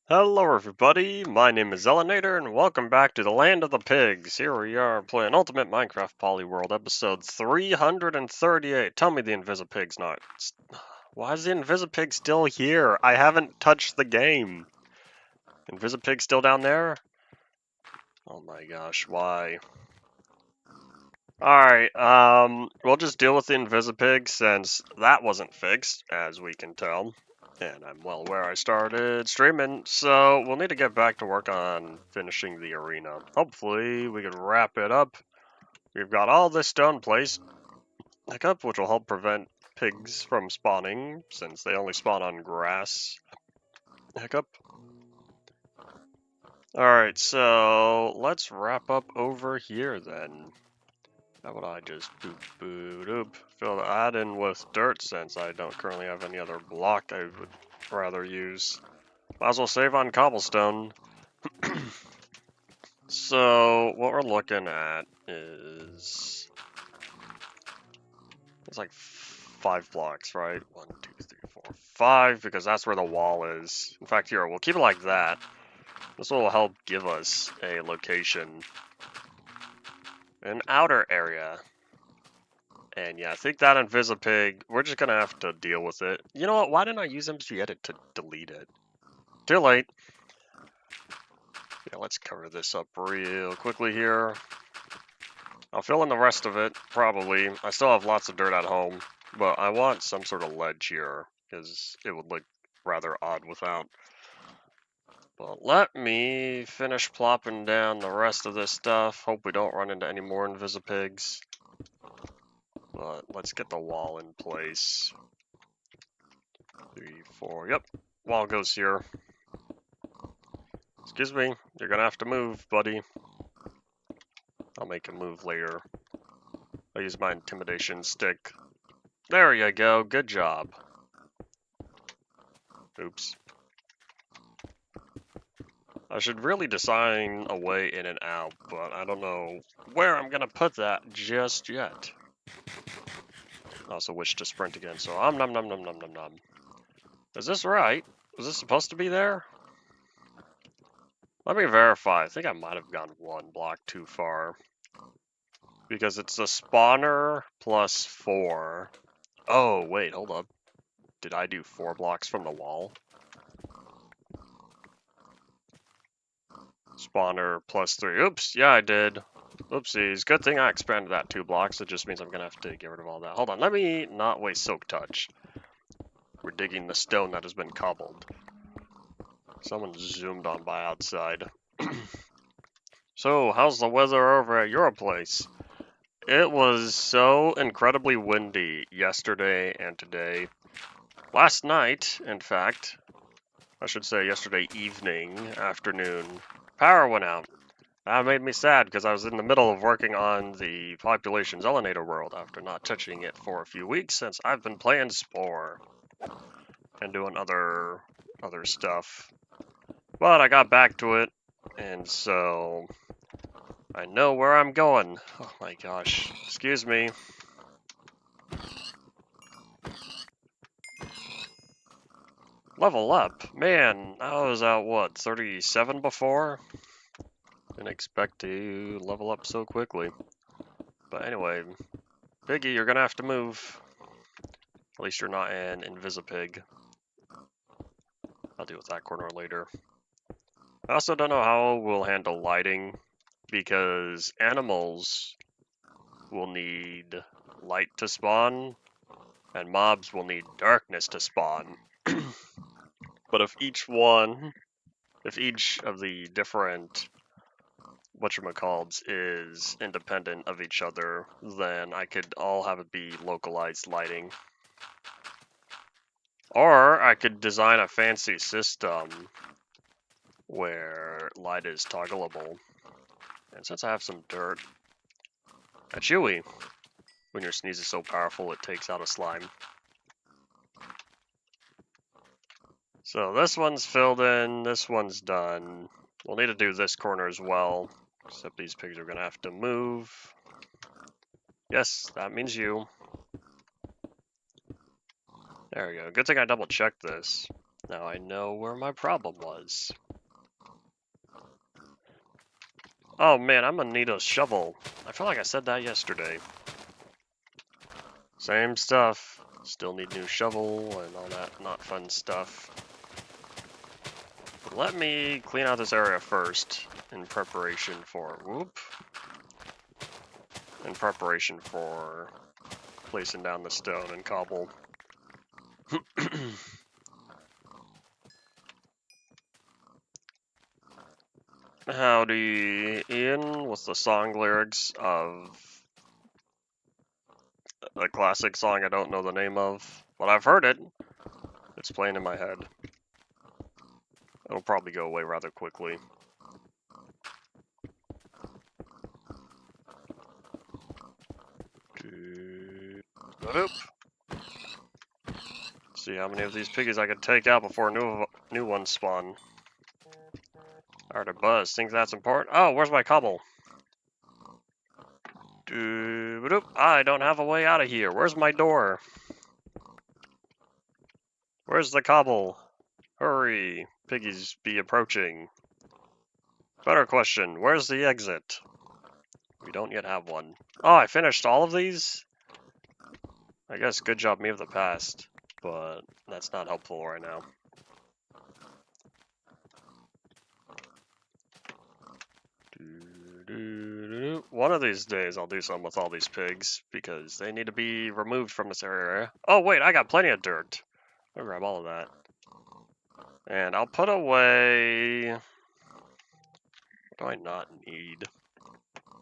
Hello everybody, my name is Elenator and welcome back to the Land of the Pigs. Here we are playing Ultimate Minecraft Polyworld episode 338. Tell me the Invisipig's not... Why is the Invisipig still here? I haven't touched the game. Invisipig still down there? Oh my gosh, why? Alright, we'll just deal with the Invisipig since that wasn't fixed, as we can tell. And I'm well aware I started streaming, so we'll need to get back to work on finishing the arena. Hopefully, we can wrap it up. We've got all this stone placed, which will help prevent pigs from spawning, since they only spawn on grass. Hiccup. Alright, so let's wrap up over here then. How would I just fill the add in with dirt since I don't currently have any other block I would rather use. Might as well save on cobblestone. So what we're looking at is it's like 5 blocks, right? 1, 2, 3, 4, 5, because that's where the wall is. In fact, here we'll keep it like that. This will help give us a location, an outer area. And yeah, I think that Invisipig, we're just gonna have to deal with it. You know what? Why didn't I use MG Edit to delete it? Too late. Yeah, let's cover this up real quickly here. I'll fill in the rest of it, probably. I still have lots of dirt at home, but I want some sort of ledge here, because it would look rather odd without. But let me finish plopping down the rest of this stuff. Hope we don't run into any more Invisipigs. But let's get the wall in place. 3, 4, yep. Wall goes here. Excuse me, you're gonna have to move, buddy. I'll make a move later. I'll use my intimidation stick. There you go, good job. Oops. I should really design a way in and out, but I don't know where I'm gonna put that just yet. I also wish to sprint again, so nom nom nom nom nom nom. Is this right? Was this supposed to be there? Let me verify. I think I might have gone 1 block too far. Because it's a spawner plus 4. Oh, wait, hold up. Did I do 4 blocks from the wall? Spawner plus 3. Oops, yeah, I did. Oopsies. Good thing I expanded that 2 blocks. It just means I'm going to have to get rid of all that. Hold on, let me not waste Silk Touch. We're digging the stone that has been cobbled. Someone zoomed on by outside. So, how's the weather over at your place? It was so incredibly windy yesterday and today. Last night, in fact, I should say yesterday evening, afternoon, power went out. That made me sad because I was in the middle of working on the population Zelinator world after not touching it for a few weeks since I've been playing Spore and doing other stuff. But I got back to it, and so I know where I'm going. Oh my gosh. Excuse me. Level up? Man, I was at what, 37 before? Didn't expect to level up so quickly. But anyway, Piggy, you're gonna have to move. At least you're not an Invisipig. I'll deal with that corner later. I also don't know how we'll handle lighting, because animals will need light to spawn, and mobs will need darkness to spawn. But if each of the different whatchamacallits is independent of each other, then I could all have it be localized lighting. Or I could design a fancy system where light is toggleable. And since I have some dirt, a chewy. When your sneeze is so powerful, it takes out a slime. So this one's filled in, this one's done. We'll need to do this corner as well, except these pigs are gonna have to move. Yes, that means you. There we go. Good thing I double checked this. Now I know where my problem was. Oh man, I'm gonna need a shovel. I feel like I said that yesterday. Same stuff. Still need new shovel and all that not fun stuff. Let me clean out this area first in preparation for in preparation for placing down the stone and cobble. Howdy, Ian, with the song lyrics of a classic song I don't know the name of, but I've heard it. It's playing in my head. It'll probably go away rather quickly. Oop. See how many of these piggies I can take out before new ones spawn. Alright, a buzz. Think that's important? Oh, where's my cobble? I don't have a way out of here. Where's my door? Where's the cobble? Hurry. Piggies be approaching. Better question. Where's the exit? We don't yet have one. Oh, I finished all of these? I guess good job me of the past. But that's not helpful right now. One of these days I'll do something with all these pigs because they need to be removed from this area. Oh wait, I got plenty of dirt. I'll grab all of that. And I'll put away... What do I not need?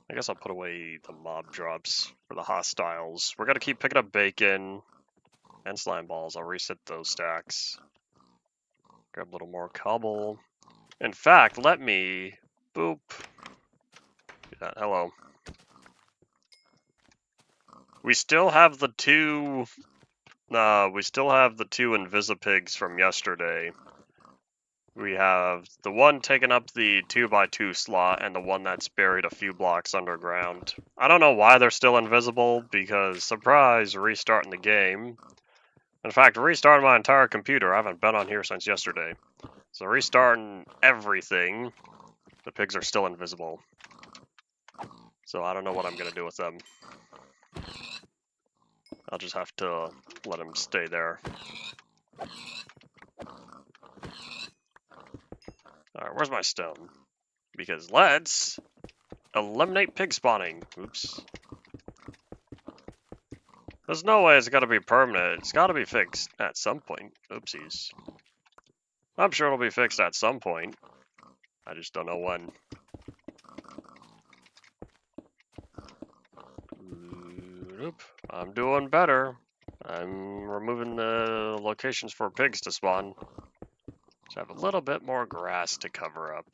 I guess I'll put away the mob drops for the hostiles. We're gonna keep picking up bacon and slime balls. I'll reset those stacks. Grab a little more cobble. In fact, let me... Boop. Yeah, hello. We still have the two Invisipigs from yesterday. We have the one taking up the 2x2 slot and the one that's buried a few blocks underground. I don't know why they're still invisible because, surprise, restarting the game. In fact, restarting my entire computer. I haven't been on here since yesterday. So restarting everything, the pigs are still invisible. So I don't know what I'm going to do with them. I'll just have to let them stay there. Alright, where's my stone? Because let's eliminate pig spawning. Oops. There's no way it's gotta be permanent. It's gotta be fixed at some point. Oopsies. I'm sure it'll be fixed at some point. I just don't know when. Oop. I'm doing better. I'm removing the locations for pigs to spawn. So I have a little bit more grass to cover up.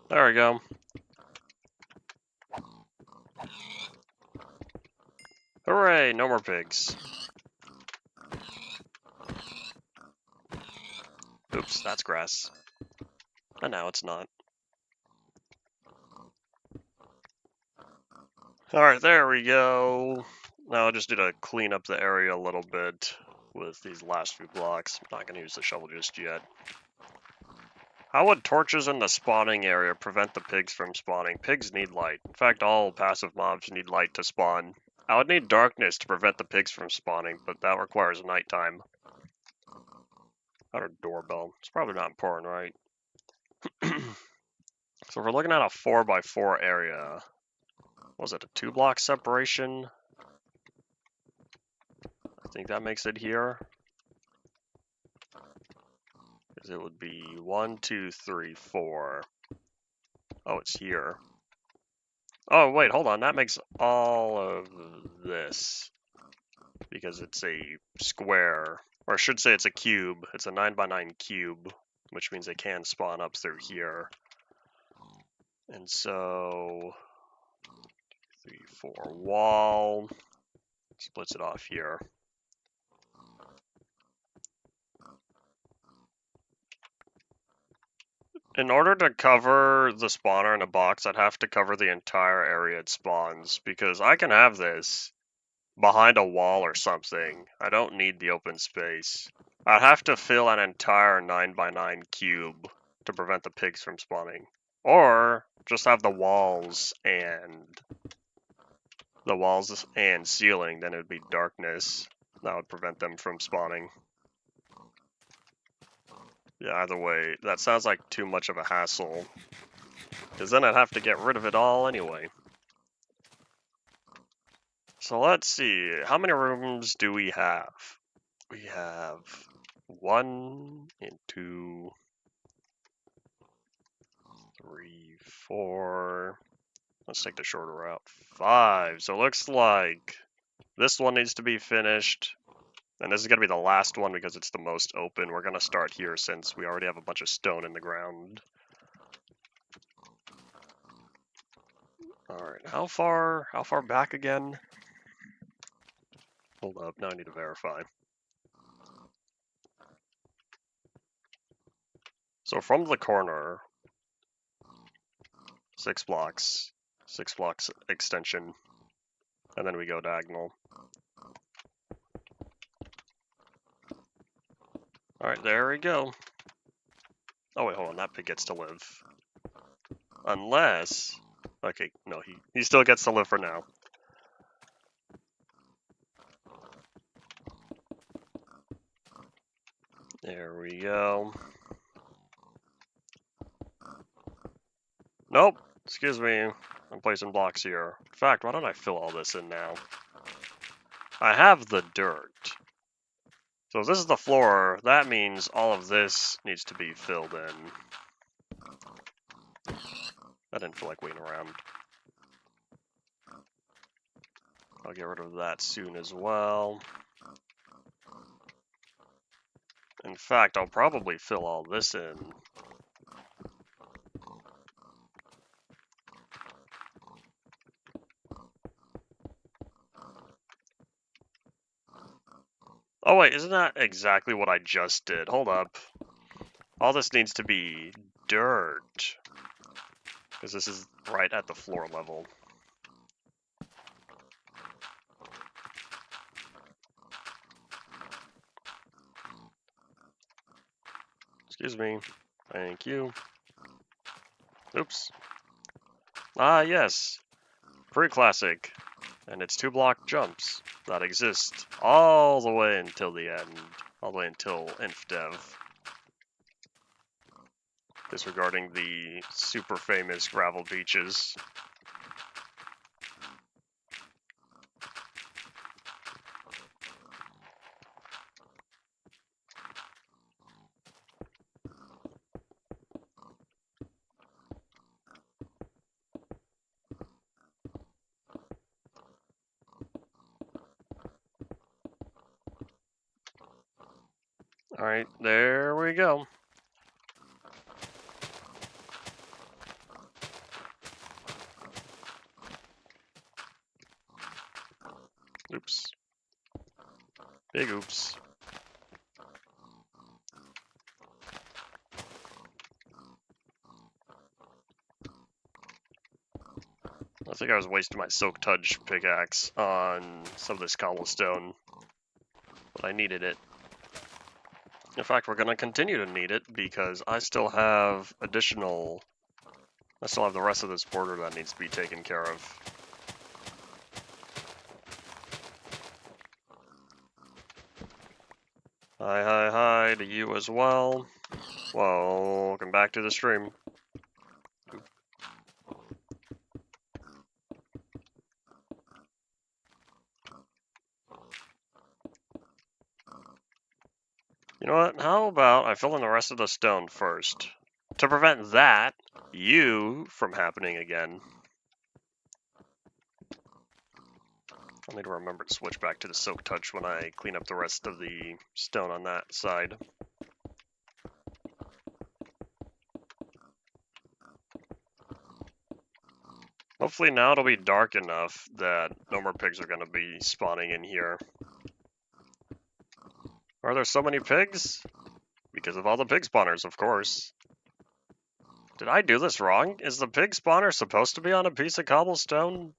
There we go. Hooray, no more pigs. Oops, that's grass. And now it's not. Alright, there we go. Now I just need to clean up the area a little bit with these last few blocks. I'm not going to use the shovel just yet. How would torches in the spawning area prevent the pigs from spawning? Pigs need light. In fact, all passive mobs need light to spawn. I would need darkness to prevent the pigs from spawning, but that requires nighttime. Not a doorbell. It's probably not important, right? So if we're looking at a 4x4 area, was it a 2-block separation? I think that makes it here. Because it would be 1, 2, 3, 4. Oh, it's here. Oh, wait, hold on. That makes all of this. Because it's a square. Or I should say it's a cube. It's a 9x9 cube. Which means they can spawn up through here. And so... 3, 4 wall. Splits it off here. In order to cover the spawner in a box, I'd have to cover the entire area it spawns, because I can have this, behind a wall or something. I don't need the open space. I'd have to fill an entire 9x9 cube to prevent the pigs from spawning. Or just have the walls and ceiling, then it would be darkness. That would prevent them from spawning. Yeah, either way, that sounds like too much of a hassle. Because then I'd have to get rid of it all anyway. So let's see, how many rooms do we have? We have 1 and 2, 3, 4. Let's take the shorter route. 5. So it looks like this one needs to be finished. And this is going to be the last one because it's the most open. We're going to start here since we already have a bunch of stone in the ground. Alright, how far back again? Hold up, now I need to verify. So from the corner, 6 blocks extension, and then we go diagonal. Alright, there we go. Oh wait, hold on, that pig gets to live. Unless... Okay, no, he still gets to live for now. There we go. Nope, excuse me, I'm placing blocks here. In fact, why don't I fill all this in now? I have the dirt. So if this is the floor, that means all of this needs to be filled in. I didn't feel like waiting around. I'll get rid of that soon as well. In fact, I'll probably fill all this in. Oh wait, isn't that exactly what I just did? Hold up. All this needs to be dirt. Because this is right at the floor level. Excuse me. Thank you. Oops. Ah, yes. Pretty classic. And it's 2-block jumps that exist all the way until the end. All the way until InfDev. Disregarding the super famous gravel beaches. Alright, there we go. Oops. Big oops. I think I was wasting my Silk Touch pickaxe on some of this cobblestone, but I needed it. In fact, we're going to continue to need it because I still have the rest of this border that needs to be taken care of. Hi to you as well. Welcome back to the stream. You know what? How about I fill in the rest of the stone first? To prevent you from happening again. I'll need to remember to switch back to the Silk Touch when I clean up the rest of the stone on that side. Hopefully now it'll be dark enough that no more pigs are going to be spawning in here. Are there so many pigs? Because of all the pig spawners, of course. Did I do this wrong? Is the pig spawner supposed to be on a piece of cobblestone?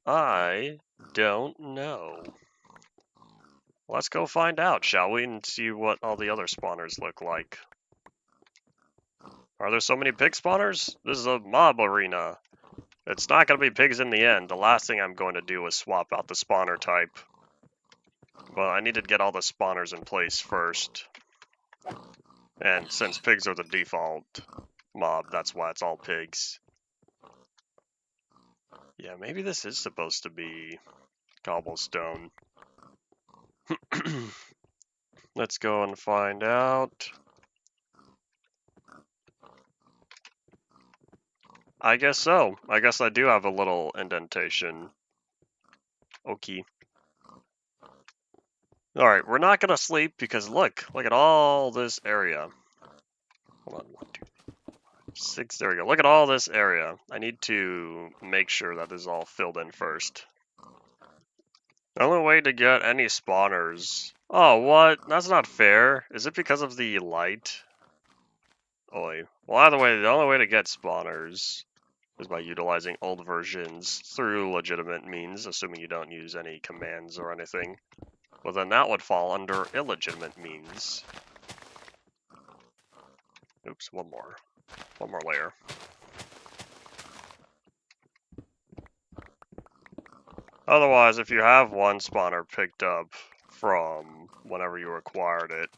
I don't know. Let's go find out, shall we, and see what all the other spawners look like. Are there so many pig spawners? This is a mob arena. It's not going to be pigs in the end. The last thing I'm going to do is swap out the spawner type. Well, I need to get all the spawners in place first. And since pigs are the default mob, that's why it's all pigs. Yeah, maybe this is supposed to be cobblestone. Let's go and find out. I guess so. I guess I do have a little indentation. Okay. Alright, we're not gonna sleep because look at all this area. Hold on, 1, 2, 3, 4, 5, 6, there we go. Look at all this area. I need to make sure that this is all filled in first. The only way to get any spawners... Oh, what? That's not fair. Is it because of the light? Oi. Well, either way, the only way to get spawners is by utilizing old versions through legitimate means, assuming you don't use any commands or anything. Well, then that would fall under illegitimate means. Oops, one more layer. Otherwise, if you have one spawner picked up from whenever you acquired it,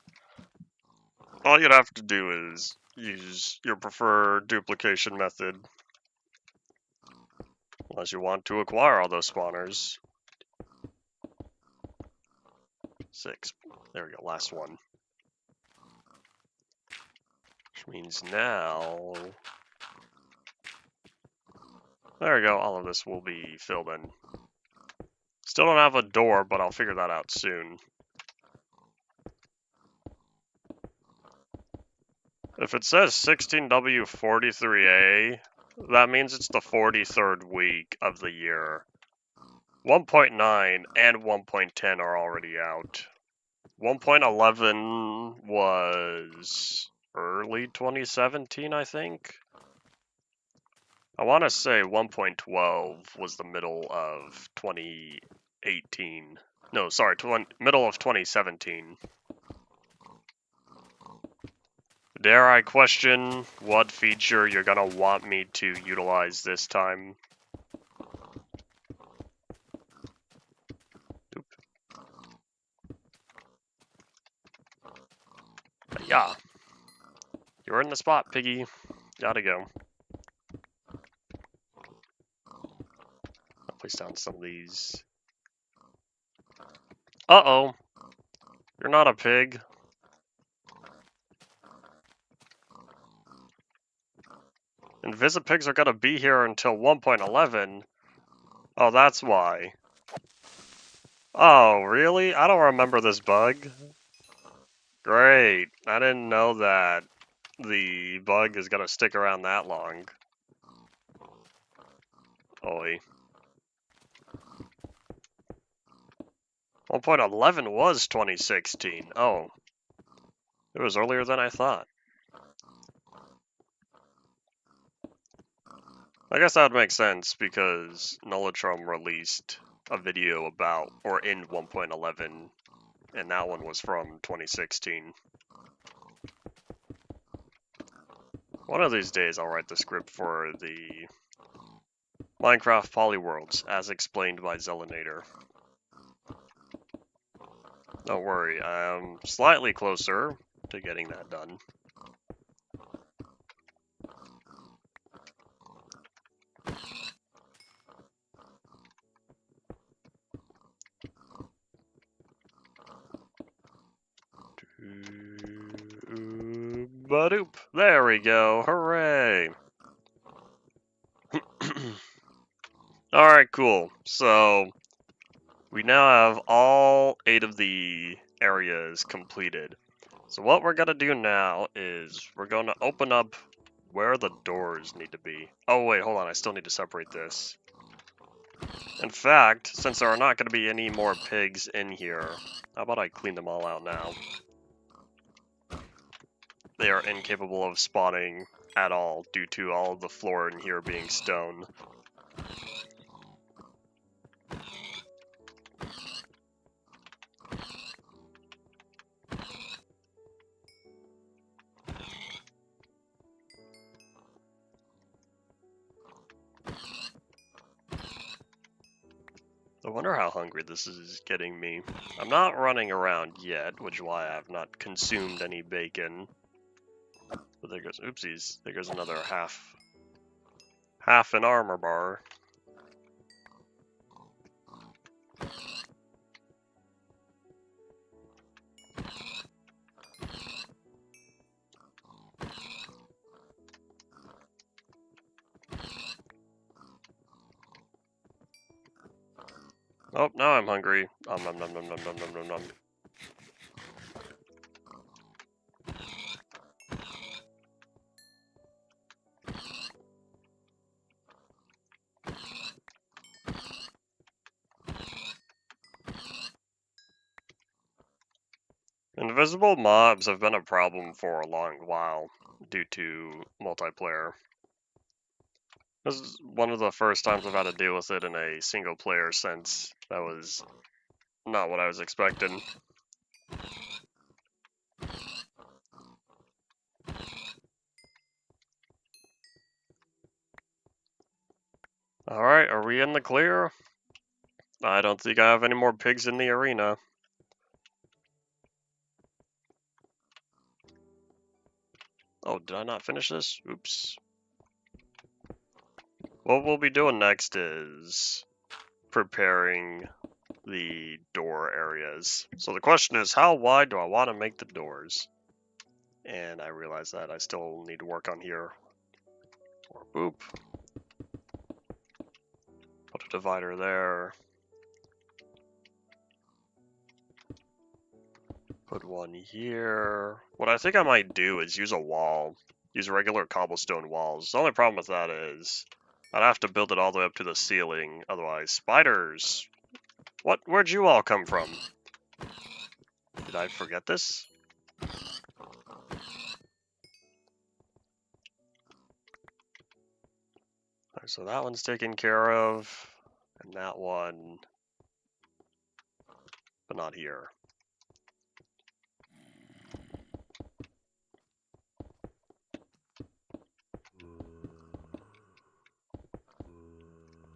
all you'd have to do is use your preferred duplication method. Unless you want to acquire all those spawners. 6. There we go, last one. Which means now... There we go, all of this will be filled in. Still don't have a door, but I'll figure that out soon. If it says 16W43A, that means it's the 43rd week of the year. 1.9 and 1.10 are already out. 1.11 was early 2017, I think. I want to say 1.12 was the middle of 2018. No, sorry, middle of 2017. Dare I question what feature you're gonna want me to utilize this time? Oop. Yeah. You're in the spot, piggy. Gotta go. I'll place down some of these. Uh-oh. You're not a pig. Invisipigs are gonna be here until 1.11. Oh, that's why. Oh, really? I don't remember this bug. Great. I didn't know that the bug is gonna stick around that long. Oi. 1.11 was 2016. Oh. It was earlier than I thought. I guess that would make sense because Nullitrum released a video about, or in 1.11, and that one was from 2016. One of these days I'll write the script for the Minecraft Polyworlds, as explained by Zelinator. Don't worry, I'm slightly closer to getting that done. Badoop! There we go! Hooray! Alright, cool. So, we now have all 8 of the areas completed. So what we're going to do now is we're going to open up where the doors need to be. Oh wait, hold on, I still need to separate this. In fact, since there are not going to be any more pigs in here, how about I clean them all out now? They are incapable of spawning at all due to all of the floor in here being stone. I wonder how hungry this is getting me. I'm not running around yet, which is why I have not consumed any bacon. But there goes, oopsies, there goes another half an armor bar. Oh, now I'm hungry. Nom nom nom nom nom nom nom nom nom. Invisible mobs have been a problem for a long while due to multiplayer. This is one of the first times I've had to deal with it in a single player sense. That was not what I was expecting. Alright, are we in the clear? I don't think I have any more pigs in the arena. Oh, did I not finish this? Oops. What we'll be doing next is preparing the door areas. So the question is, how wide do I want to make the doors? And I realize that I still need to work on here. Or boop. Put a divider there. Put one here. What I think I might do is use a wall. Use regular cobblestone walls. The only problem with that is I'd have to build it all the way up to the ceiling. Otherwise, spiders. What? Where'd you all come from? Did I forget this? Alright, so that one's taken care of. And that one. But not here.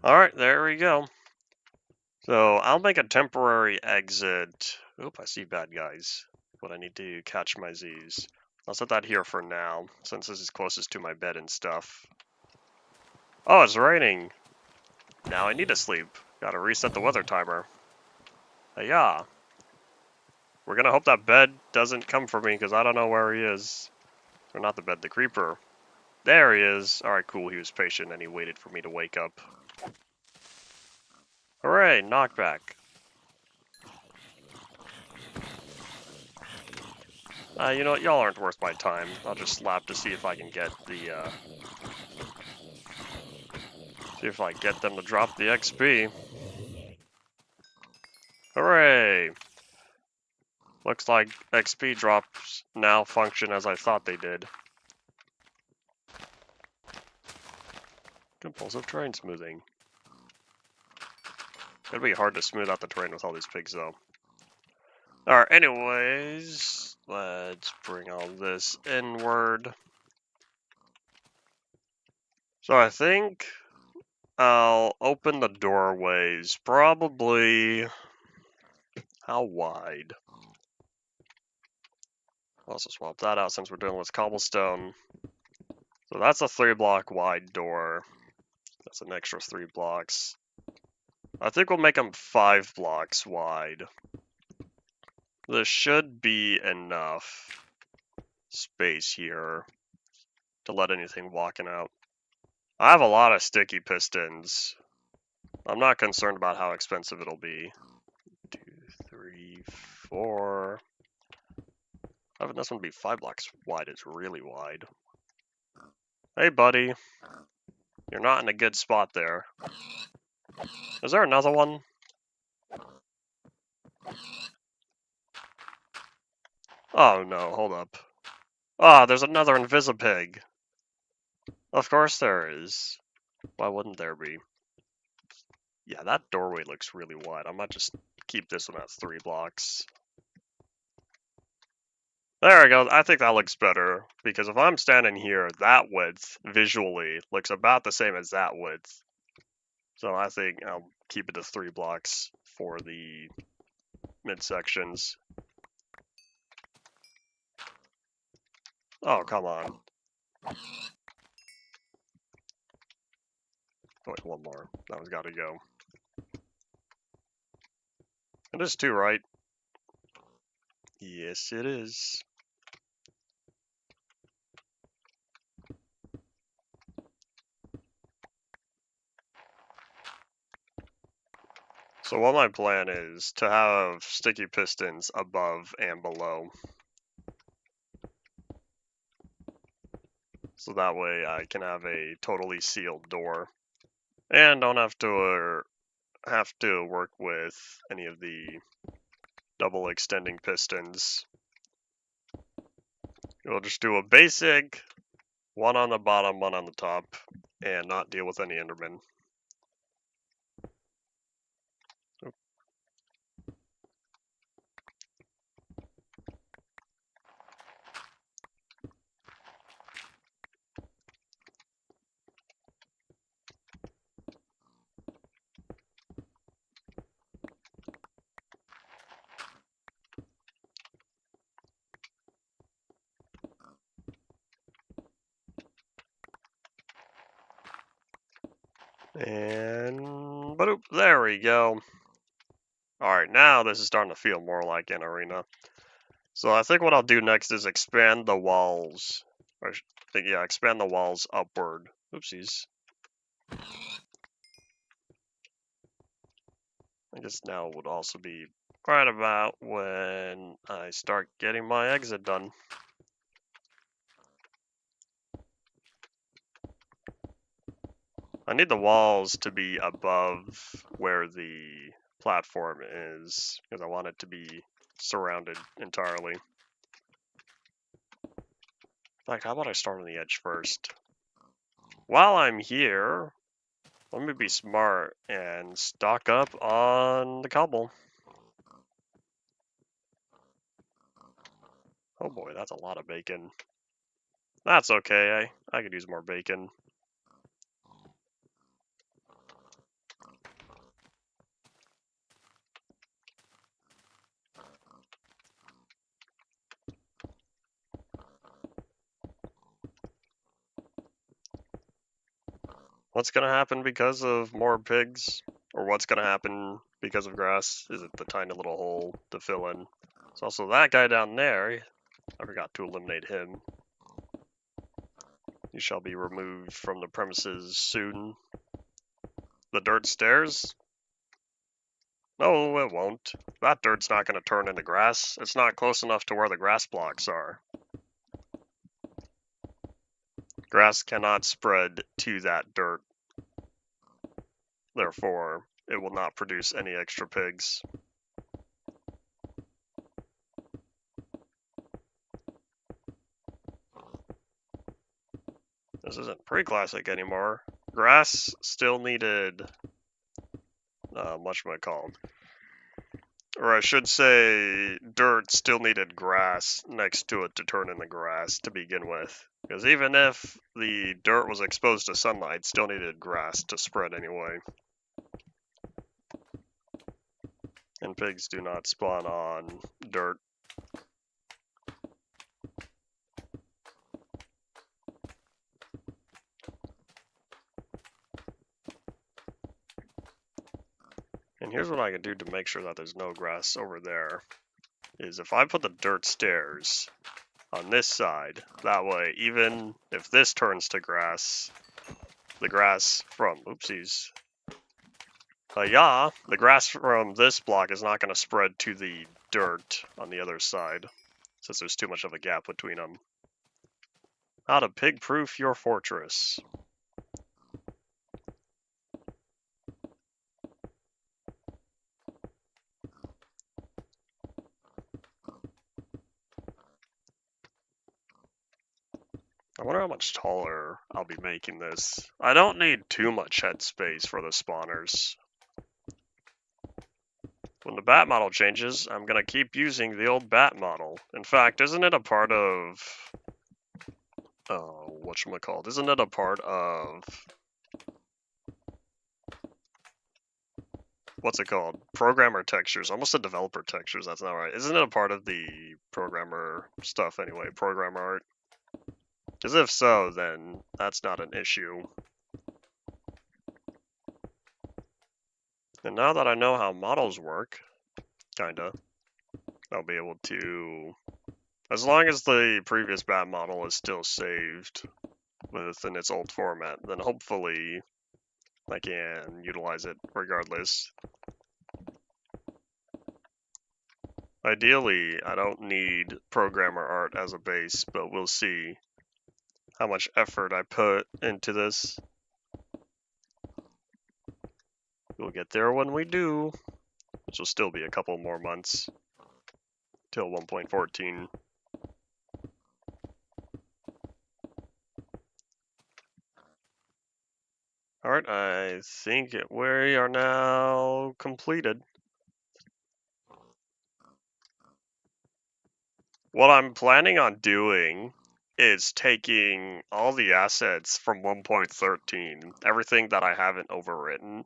Alright, there we go. So I'll make a temporary exit. Oop, I see bad guys. But I need to catch my Z's. I'll set that here for now, since this is closest to my bed and stuff. Oh, it's raining. Now I need to sleep. Gotta reset the weather timer. Yeah. We're gonna hope that bed doesn't come for me, because I don't know where he is. Or not the bed, the creeper. There he is. Alright, cool, he was patient and he waited for me to wake up. Hooray, knockback. You know what, y'all aren't worth my time. I'll just slap to see if I can get the, see if I get them to drop the XP. Hooray! Looks like XP drops now function as I thought they did. Compulsive terrain smoothing. It'd be hard to smooth out the terrain with all these pigs, though. Alright, anyways, let's bring all this inward. So I think I'll open the doorways, probably... How wide? I'll also swap that out since we're dealing with cobblestone. So that's a 3-block wide door. That's an extra 3 blocks. I think we'll make them 5 blocks wide. This should be enough space here to let anything walking out. I have a lot of sticky pistons. I'm not concerned about how expensive it'll be. 2, 3, 4. Having this one be 5 blocks wide is really wide. Hey, buddy. You're not in a good spot there. Is there another one? Oh no, hold up. Ah, there's another Invisipig. Of course there is. Why wouldn't there be? Yeah, that doorway looks really wide. I might just keep this one at 3 blocks. There we go. I think that looks better. Because if I'm standing here, that width, visually, looks about the same as that width. So I think I'll keep it to 3 blocks for the midsections. Oh, come on. Oh, wait, one more. That one's got to go. It is 2, right? Yes, it is. So what my plan is to have sticky pistons above and below. So that way I can have a totally sealed door. And don't have to work with any of the double extending pistons. We'll just do a basic, one on the bottom, one on the top, and not deal with any Endermen. And boop, there we go. Alright, now this is starting to feel more like an arena. So I think what I'll do next is expand the walls. Or I think, yeah, expand the walls upward. Oopsies. I guess now would also be right about when I start getting my exit done. I need the walls to be above where the platform is, because I want it to be surrounded entirely. Like, how about I start on the edge first? While I'm here, let me be smart and stock up on the cobble. Oh boy, that's a lot of bacon. That's okay, I could use more bacon. What's gonna happen because of more pigs? Or what's gonna happen because of grass? Is it the tiny little hole to fill in? There's also that guy down there. I forgot to eliminate him. He shall be removed from the premises soon. The dirt stairs? No, it won't. That dirt's not gonna turn into grass. It's not close enough to where the grass blocks are. Grass cannot spread to that dirt. Therefore, it will not produce any extra pigs. This isn't pre-classic anymore. Grass still needed, whatchamacallit. Or I should say, dirt still needed grass next to it to turn into grass to begin with. Because even if the dirt was exposed to sunlight, it still needed grass to spread anyway. And pigs do not spawn on dirt. And here's what I can do to make sure that there's no grass over there, is if I put the dirt stairs on this side, that way, even if this turns to grass, the grass from, oopsies, the grass from this block is not going to spread to the dirt on the other side, since there's too much of a gap between them. How to pig-proof your fortress. I wonder how much taller I'll be making this. I don't need too much headspace for the spawners. When the bat model changes, I'm going to keep using the old bat model. In fact, isn't it a part of... Oh, whatchamacallit? Isn't it a part of... what's it called? Programmer textures. Almost said developer textures. That's not right. Isn't it a part of the programmer stuff anyway? Programmer art? Because if so, then that's not an issue. And now that I know how models work, kinda, I'll be able to, as long as the previous bat model is still saved within its old format, then hopefully I can utilize it regardless. Ideally, I don't need programmer art as a base, but we'll see how much effort I put into this. We'll get there when we do, which will still be a couple more months till 1.14. Alright, I think we are now completed. What I'm planning on doing is taking all the assets from 1.13, everything that I haven't overwritten,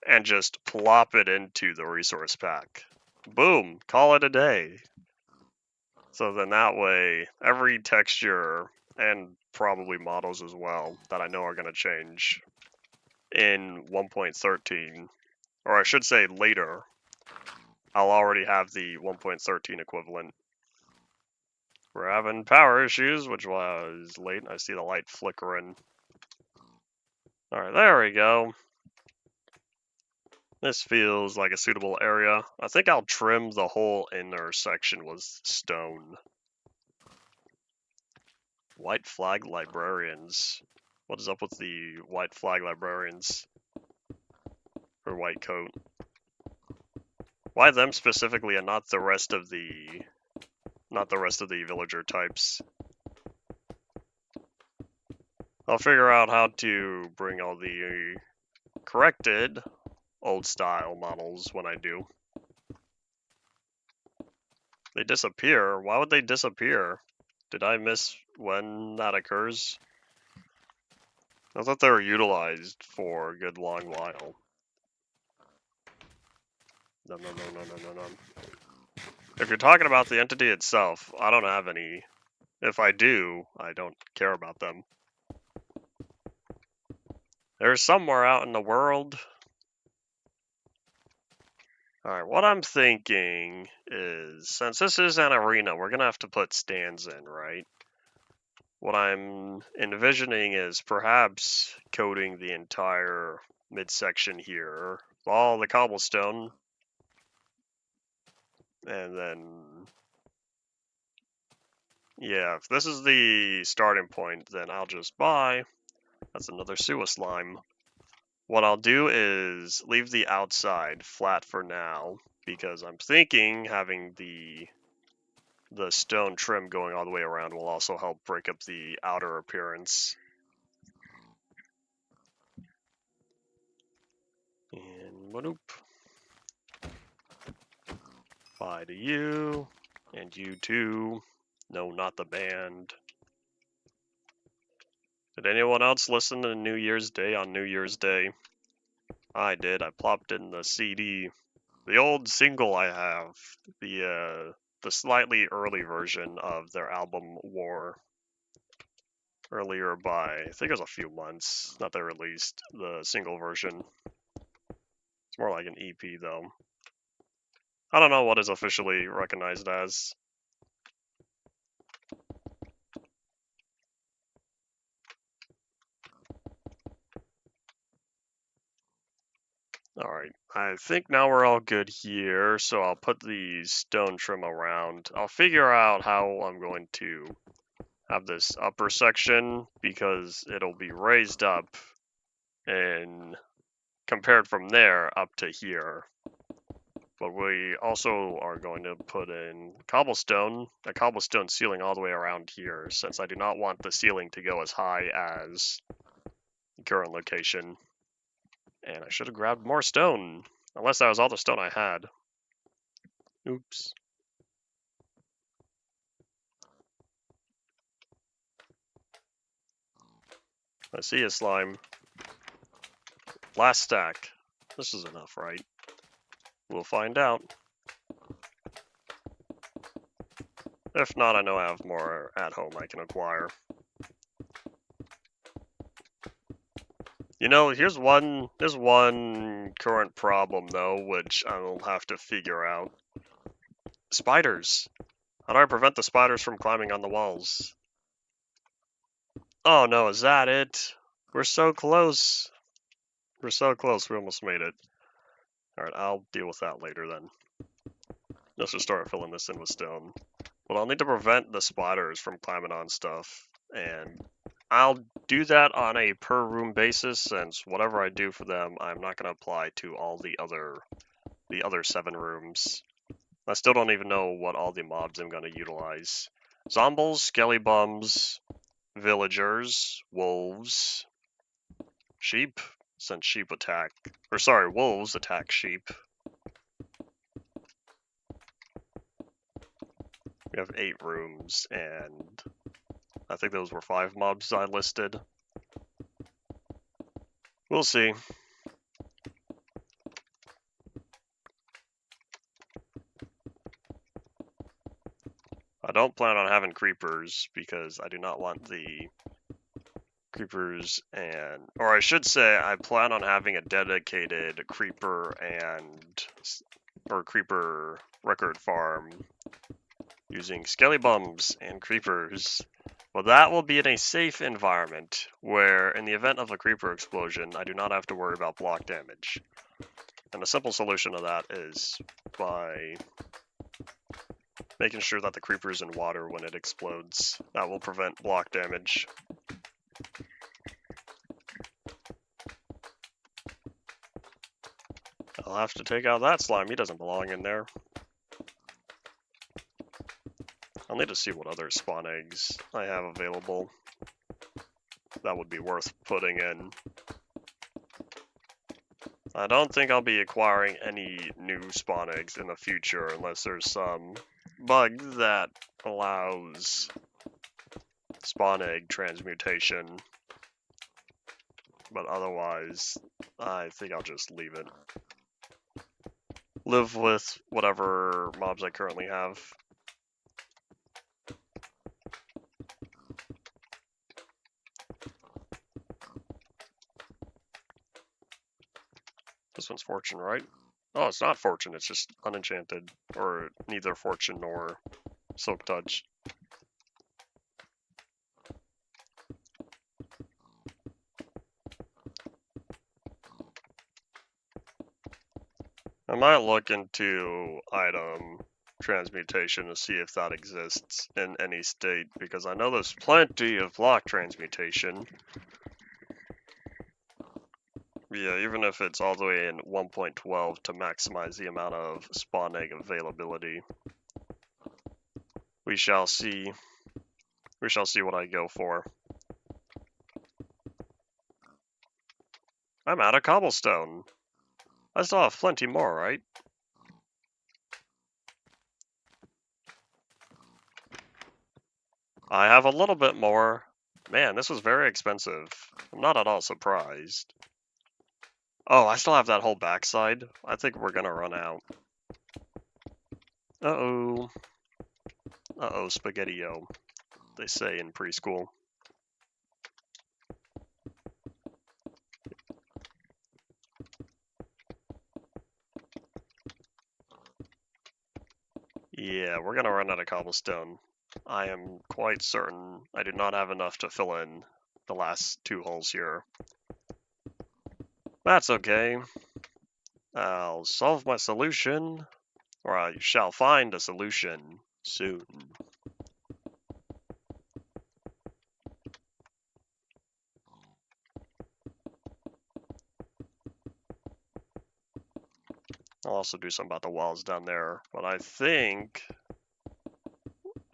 and just plop it into the resource pack. Boom, call it a day. So then that way, every texture, and probably models as well, that I know are going to change in 1.13, or I should say later, I'll already have the 1.13 equivalent. We're having power issues, which was late. I see the light flickering. Alright, there we go. This feels like a suitable area. I think I'll trim the whole inner section with stone. White flag librarians. What is up with the white flag librarians? Or white coat? Why them specifically and not the rest of the villager types? I'll figure out how to bring all the corrected old style models when I do. They disappear? Why would they disappear? Did I miss when that occurs? I thought they were utilized for a good long while. No. If you're talking about the entity itself, I don't have any. If I do, I don't care about them. They're somewhere out in the world. Alright, what I'm thinking is, since this is an arena, we're gonna have to put stands in, right? What I'm envisioning is perhaps coating the entire midsection here, all the cobblestone, and then, yeah, if this is the starting point, then I'll just buy. That's another sewer slime. What I'll do is leave the outside flat for now, because I'm thinking having the stone trim going all the way around will also help break up the outer appearance. And whoop. Bye to you, and you too. No, not the band. Did anyone else listen to New Year's Day on New Year's Day? I did. I plopped in the CD. The old single I have. The slightly early version of their album War. Earlier by, I think it was a few months that they released the single version. It's more like an EP though. I don't know what is officially recognized as. Alright, I think now we're all good here, so I'll put the stone trim around. I'll figure out how I'm going to have this upper section, because it'll be raised up and compared from there up to here. But we also are going to put in cobblestone, a cobblestone ceiling all the way around here, since I do not want the ceiling to go as high as the current location. And I should have grabbed more stone, unless that was all the stone I had. Oops. I see a slime. Last stack. This is enough, right? We'll find out. If not, I know I have more at home I can acquire. You know, there's one current problem though, which I will have to figure out. Spiders. How do I prevent the spiders from climbing on the walls? Oh no, is that it? We're so close. We're so close, we almost made it. Alright, I'll deal with that later then. Let's just start filling this in with stone. But I'll need to prevent the spiders from climbing on stuff, and I'll do that on a per room basis, since whatever I do for them, I'm not going to apply to all the other 7 rooms. I still don't even know what all the mobs I'm going to utilize. Zombies, skelly bums, villagers, wolves, sheep, since sheep attack, or sorry, wolves attack sheep. We have 8 rooms, and I think those were 5 mobs I listed. We'll see. I don't plan on having creepers because I do not want the creepers or I should say I plan on having a dedicated creeper or creeper record farm using skelly bums and creepers. Well, that will be in a safe environment where in the event of a creeper explosion, I do not have to worry about block damage. And a simple solution to that is by making sure that the creeper is in water when it explodes. That will prevent block damage. I'll have to take out that slime, he doesn't belong in there. I'll need to see what other spawn eggs I have available. That would be worth putting in. I don't think I'll be acquiring any new spawn eggs in the future unless there's some bug that allows spawn egg transmutation. But otherwise, I think I'll just leave it. Live with whatever mobs I currently have. This one's fortune, right? Oh, it's not fortune, it's just unenchanted. Or neither fortune nor silk touch. I might look into item transmutation to see if that exists in any state, because I know there's plenty of block transmutation. Yeah, even if it's all the way in 1.12 to maximize the amount of spawn egg availability. We shall see. We shall see what I go for. I'm out of cobblestone. I still have plenty more, right? I have a little bit more. Man, this was very expensive. I'm not at all surprised. Oh, I still have that whole backside. I think we're gonna run out. Uh-oh. Uh-oh, spaghetti-o, they say in preschool. Yeah, we're gonna run out of cobblestone. I am quite certain I do not have enough to fill in the last 2 holes here. That's okay. I'll solve my solution, or I shall find a solution soon. I'll also do something about the walls down there, but I think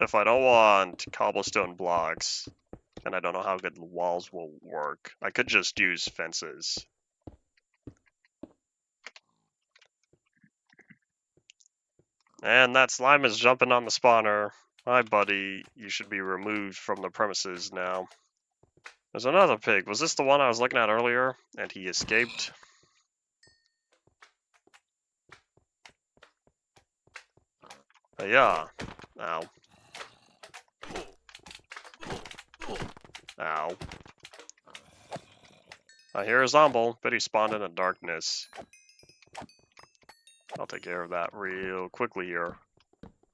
if I don't want cobblestone blocks, and I don't know how good the walls will work, I could just use fences. And that slime is jumping on the spawner. Hi, buddy. You should be removed from the premises now. There's another pig. Was this the one I was looking at earlier? And he escaped? Yeah. Ow. Ow. I hear a zombie, but he spawned in the darkness. I'll take care of that real quickly here.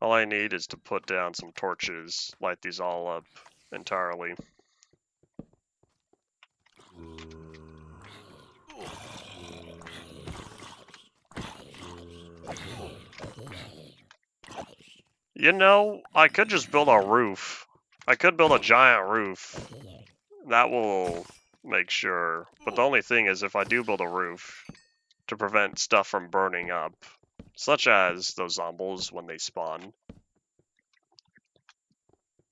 All I need is to put down some torches, light these all up entirely. You know, I could just build a roof. I could build a giant roof. That will make sure. But the only thing is, if I do build a roof to prevent stuff from burning up, such as those zombies when they spawn.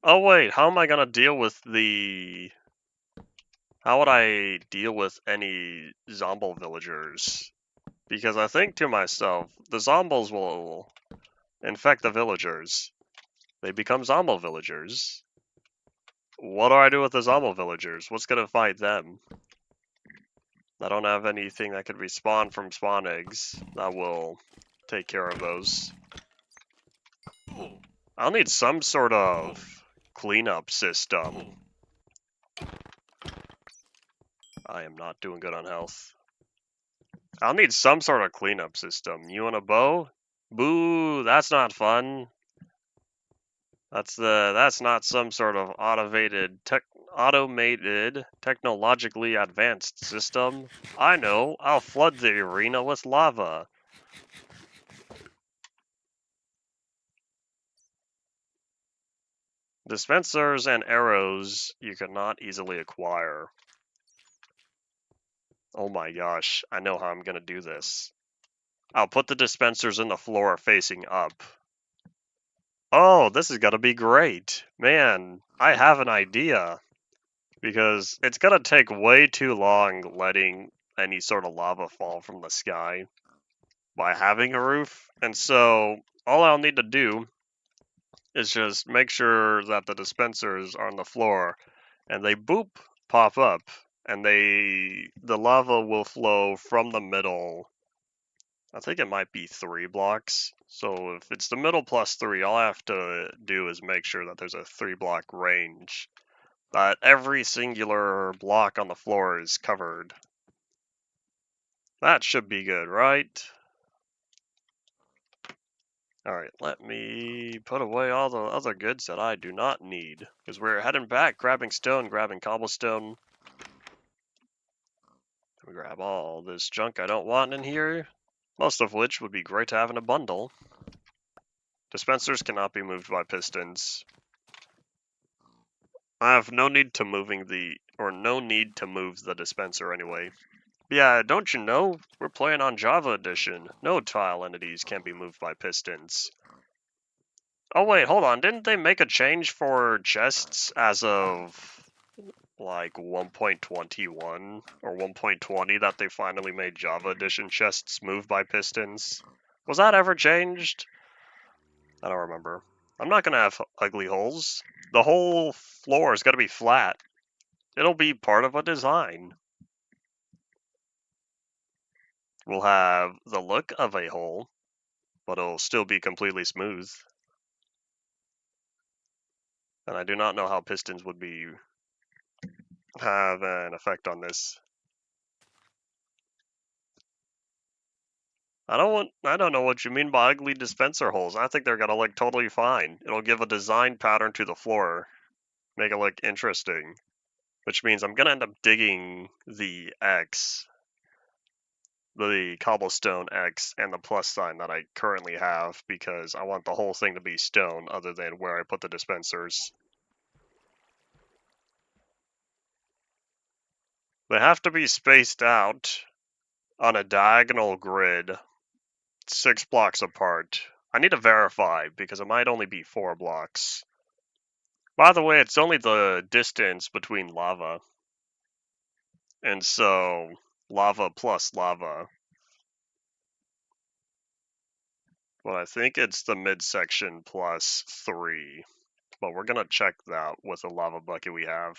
Oh wait, how am I gonna deal with the... How would I deal with any zombie villagers? Because I think to myself, the zombies will infect the villagers. They become zombie villagers. What do I do with the zombie villagers? What's gonna fight them? I don't have anything that could respawn from spawn eggs that will take care of those. I'll need some sort of cleanup system. I am not doing good on health. I'll need some sort of cleanup system. You want a bow? Boo, that's not fun. That's not some sort of automated, technologically advanced system. I know, I'll flood the arena with lava. Dispensers and arrows you cannot easily acquire. Oh my gosh, I know how I'm gonna do this. I'll put the dispensers in the floor facing up. Oh, this is gonna be great. Man, I have an idea. Because it's gonna take way too long letting any sort of lava fall from the sky by having a roof. And so all I'll need to do is just make sure that the dispensers are on the floor and they boop pop up and the lava will flow from the middle. I think it might be 3 blocks. So if it's the middle plus 3, all I have to do is make sure that there's a 3-block range. That every singular block on the floor is covered. That should be good, right? Alright, let me put away all the other goods that I do not need. Because we're heading back, grabbing stone, grabbing cobblestone. We grab all this junk I don't want in here. Most of which would be great to have in a bundle. Dispensers cannot be moved by pistons. I have no need to move the dispenser anyway. Yeah, don't you know? We're playing on Java Edition. No tile entities can be moved by pistons. Oh wait, hold on. Didn't they make a change for chests as of like 1.21 or 1.20 that they finally made Java Edition chests move by pistons? Was that ever changed? I don't remember. I'm not gonna have ugly holes. The whole floor is gonna be flat. It'll be part of a design. We'll have the look of a hole, but it'll still be completely smooth. And I do not know how pistons would have an effect on this. I don't know what you mean by ugly dispenser holes. I think they're gonna look totally fine. It'll give a design pattern to the floor, make it look interesting. Which means I'm gonna end up digging the X, the cobblestone X, and the plus sign that I currently have because I want the whole thing to be stone other than where I put the dispensers. They have to be spaced out on a diagonal grid, 6 blocks apart. I need to verify because it might only be 4 blocks. By the way, it's only the distance between lava. And so, lava plus lava. Well, I think it's the midsection plus 3. But we're gonna check that with the lava bucket we have.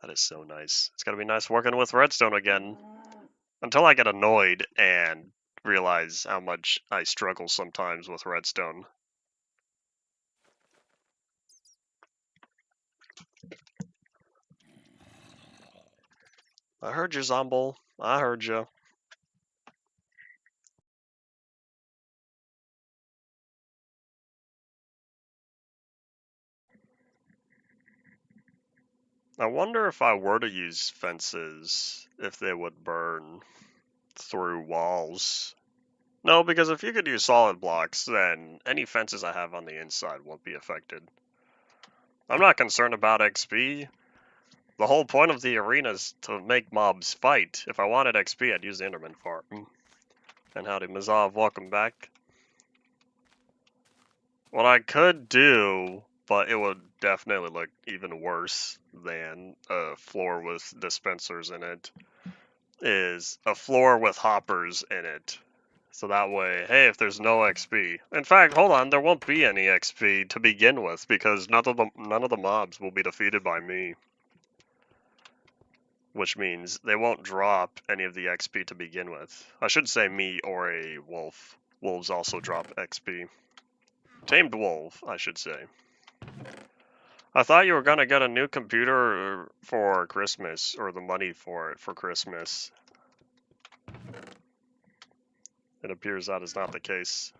That is so nice. It's gonna be nice working with redstone again. Until I get annoyed and realize how much I struggle sometimes with redstone. I heard you, Zomble. I heard you. I wonder if I were to use fences, if they would burn through walls. No, because if you could use solid blocks, then any fences I have on the inside won't be affected. I'm not concerned about XP. The whole point of the arena is to make mobs fight. If I wanted XP, I'd use the Enderman farm. And howdy, Mazov, welcome back. What I could do, but it would definitely look even worse than a floor with dispensers in it, is a floor with hoppers in it. So that way, hey, if there's no XP. In fact, hold on, there won't be any XP to begin with because none of the mobs will be defeated by me. Which means they won't drop any of the XP to begin with. I should say me or a wolf. Wolves also drop XP. Tamed wolf, I should say. I thought you were gonna get a new computer for Christmas, or the money for it for Christmas. It appears that is not the case.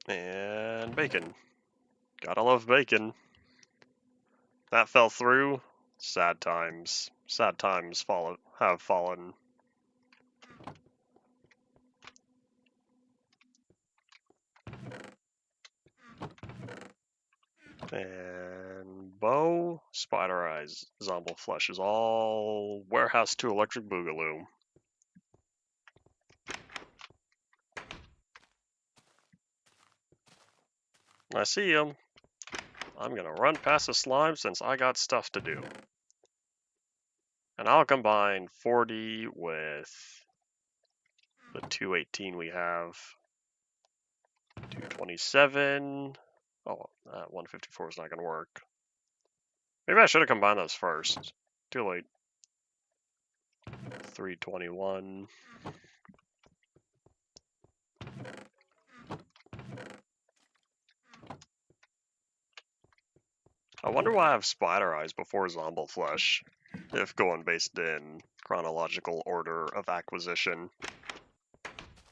And bacon. Gotta love bacon. That fell through. Sad times. Sad times have fallen. And bow, spider eyes, zomble flesh is all warehouse to electric boogaloo. I see him. I'm gonna run past the slime since I got stuff to do. And I'll combine 40 with the 218 we have. 227. Oh, 154 is not gonna work. Maybe I should have combined those first. Too late. 321. I wonder why I have spider eyes before zomble flesh, if going based in chronological order of acquisition.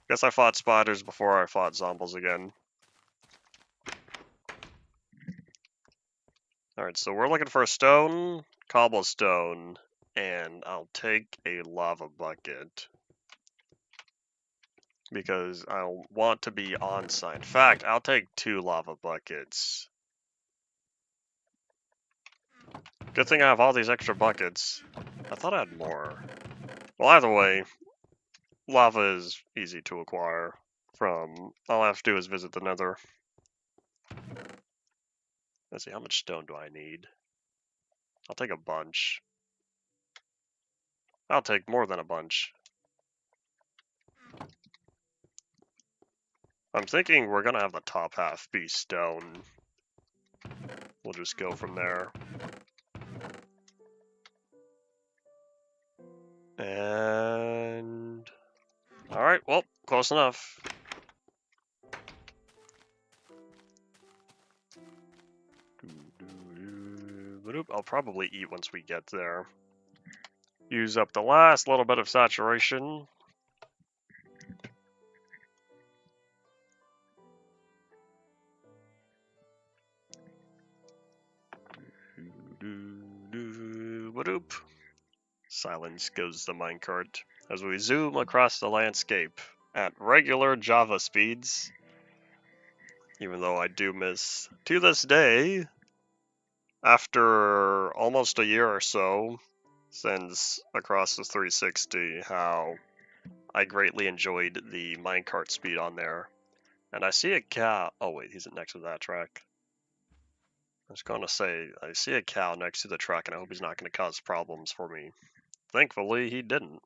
Guess I fought spiders before I fought zombies again. Alright, so we're looking for a stone, cobblestone, and I'll take a lava bucket. Because I'll want to be on site. In fact, I'll take 2 lava buckets. Good thing I have all these extra buckets. I thought I had more. Well, either way, lava is easy to acquire from, all I have to do is visit the nether. Let's see, how much stone do I need? I'll take a bunch. I'll take more than a bunch. I'm thinking we're gonna have the top half be stone. We'll just go from there. And... Alright, well, close enough. I'll probably eat once we get there. Use up the last little bit of saturation. Silence goes the minecart as we zoom across the landscape at regular Java speeds. Even though I do miss, to this day, after almost a year or so since across the 360, how I greatly enjoyed the minecart speed on there. And I see a cow. Oh wait, he's next to that track. I was gonna say, I see a cow next to the track and I hope he's not gonna cause problems for me. Thankfully, he didn't.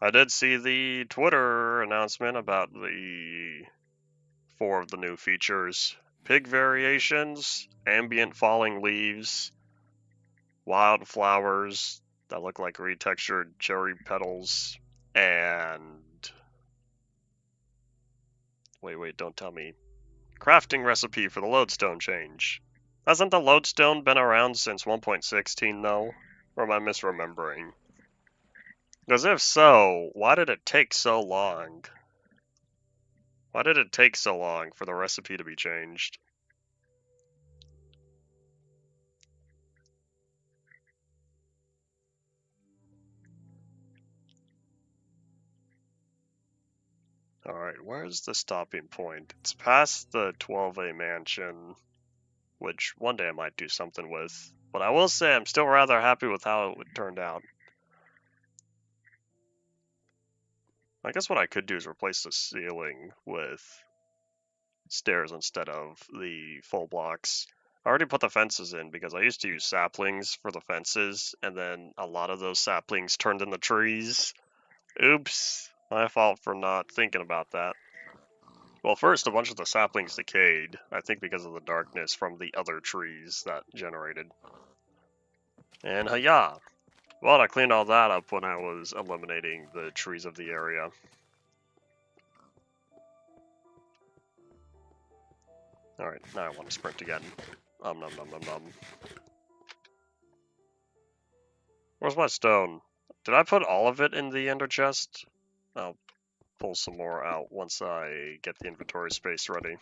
I did see the Twitter another announcement about the 4 of the new features. Pig variations, ambient falling leaves, wild flowers that look like retextured cherry petals, and... Wait, don't tell me. Crafting recipe for the lodestone change. Hasn't the lodestone been around since 1.16 though? Or am I misremembering? Because if so, why did it take so long? Why did it take so long for the recipe to be changed? Alright, where's the stopping point? It's past the 12A mansion, which one day I might do something with. But I will say I'm still rather happy with how it turned out. I guess what I could do is replace the ceiling with stairs instead of the full blocks. I already put the fences in because I used to use saplings for the fences, and then a lot of those saplings turned into trees. Oops, my fault for not thinking about that. Well, first, a bunch of the saplings decayed, I think because of the darkness from the other trees that generated. And hiya! Well, I cleaned all that up when I was eliminating the trees of the area. Alright, now I want to sprint again. Nom nom nom nom nom. Where's my stone? Did I put all of it in the ender chest? I'll pull some more out once I get the inventory space ready.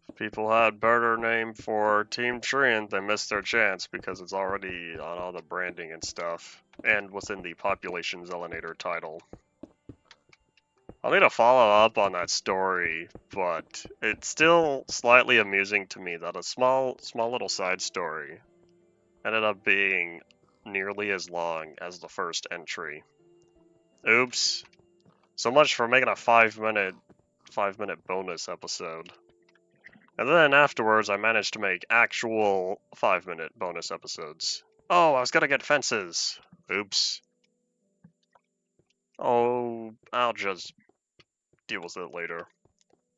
If people had better name for Team Treant, they missed their chance because it's already on all the branding and stuff, and within the Population Zelinator title. I'll need to follow up on that story, but it's still slightly amusing to me that a small little side story ended up being nearly as long as the first entry. Oops. So much for making a 5-minute bonus episode. And then afterwards I managed to make actual 5-minute bonus episodes. Oh, I was gonna get fences. Oops. Oh, I'll just deal with it later.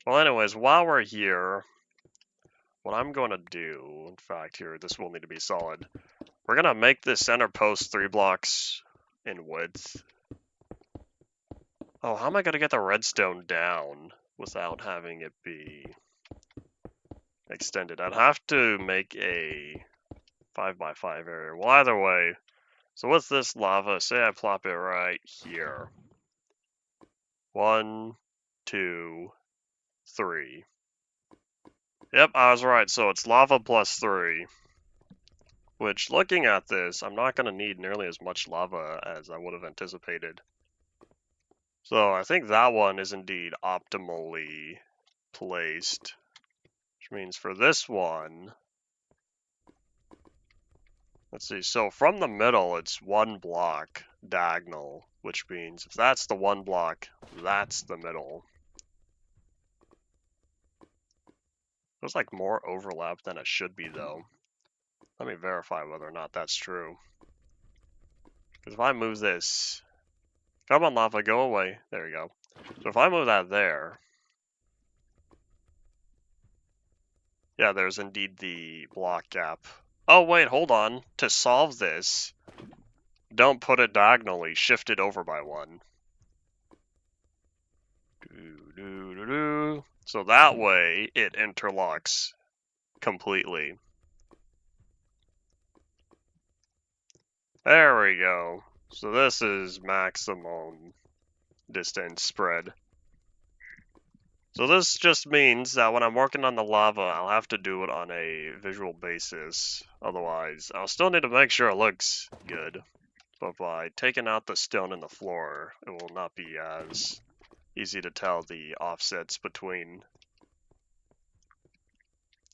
Well, anyways, while we're here, what I'm going to do, in fact, here, this will need to be solid. We're going to make this center post 3 blocks in width. Oh, how am I going to get the redstone down without having it be extended? I'd have to make a 5x5 area. Well, either way, so with this lava, say I plop it right here. 1, 2, 3. Yep, I was right. So it's lava plus 3. Which, looking at this, I'm not going to need nearly as much lava as I would have anticipated. So I think that one is indeed optimally placed. Which means for this one, let's see, so from the middle, it's 1 block diagonal, which means if that's the 1 block, that's the middle. There's like more overlap than it should be, though. Let me verify whether or not that's true. Because if I move this, come on lava, go away. There you go. So if I move that there, yeah, there's indeed the block gap. Oh wait, hold on. To solve this, don't put it diagonally, shift it over by 1. So that way, it interlocks completely. There we go. So this is maximum distance spread. So this just means that when I'm working on the lava, I'll have to do it on a visual basis. Otherwise, I'll still need to make sure it looks good. But by taking out the stone in the floor, it will not be as easy to tell the offsets between.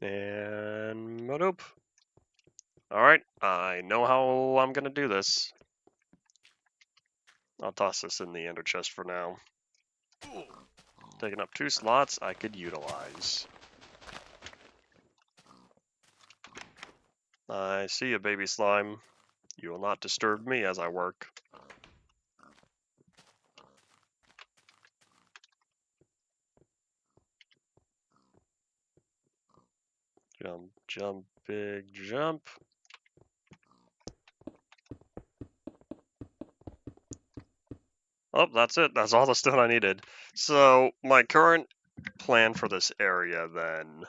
And nope. Alright, I know how I'm gonna do this. I'll toss this in the ender chest for now. Taking up 2 slots I could utilize. I see you, baby slime. You will not disturb me as I work. Jump, jump, big jump. Oh, that's it. That's all the stone I needed. So, my current plan for this area then...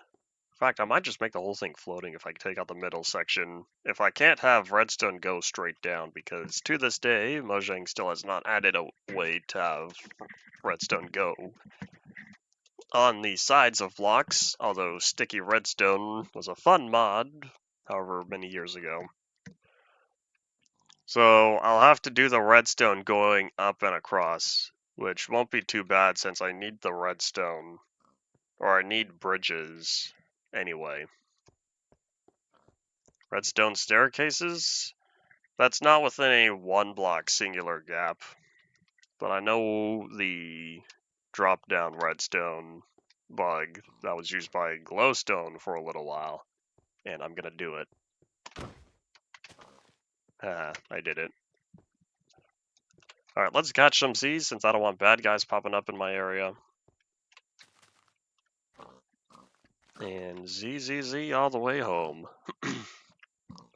In fact, I might just make the whole thing floating if I take out the middle section. If I can't have redstone go straight down, because to this day, Mojang still has not added a way to have redstone go on the sides of blocks, although sticky redstone was a fun mod, however many years ago. So I'll have to do the redstone going up and across, which won't be too bad since I need the redstone, or I need bridges anyway. Redstone staircases? That's not within a one block singular gap, but I know the drop down redstone bug that was used by glowstone for a little while, and I'm gonna do it. I did it. Alright, let's catch some Z's since I don't want bad guys popping up in my area. And Z all the way home.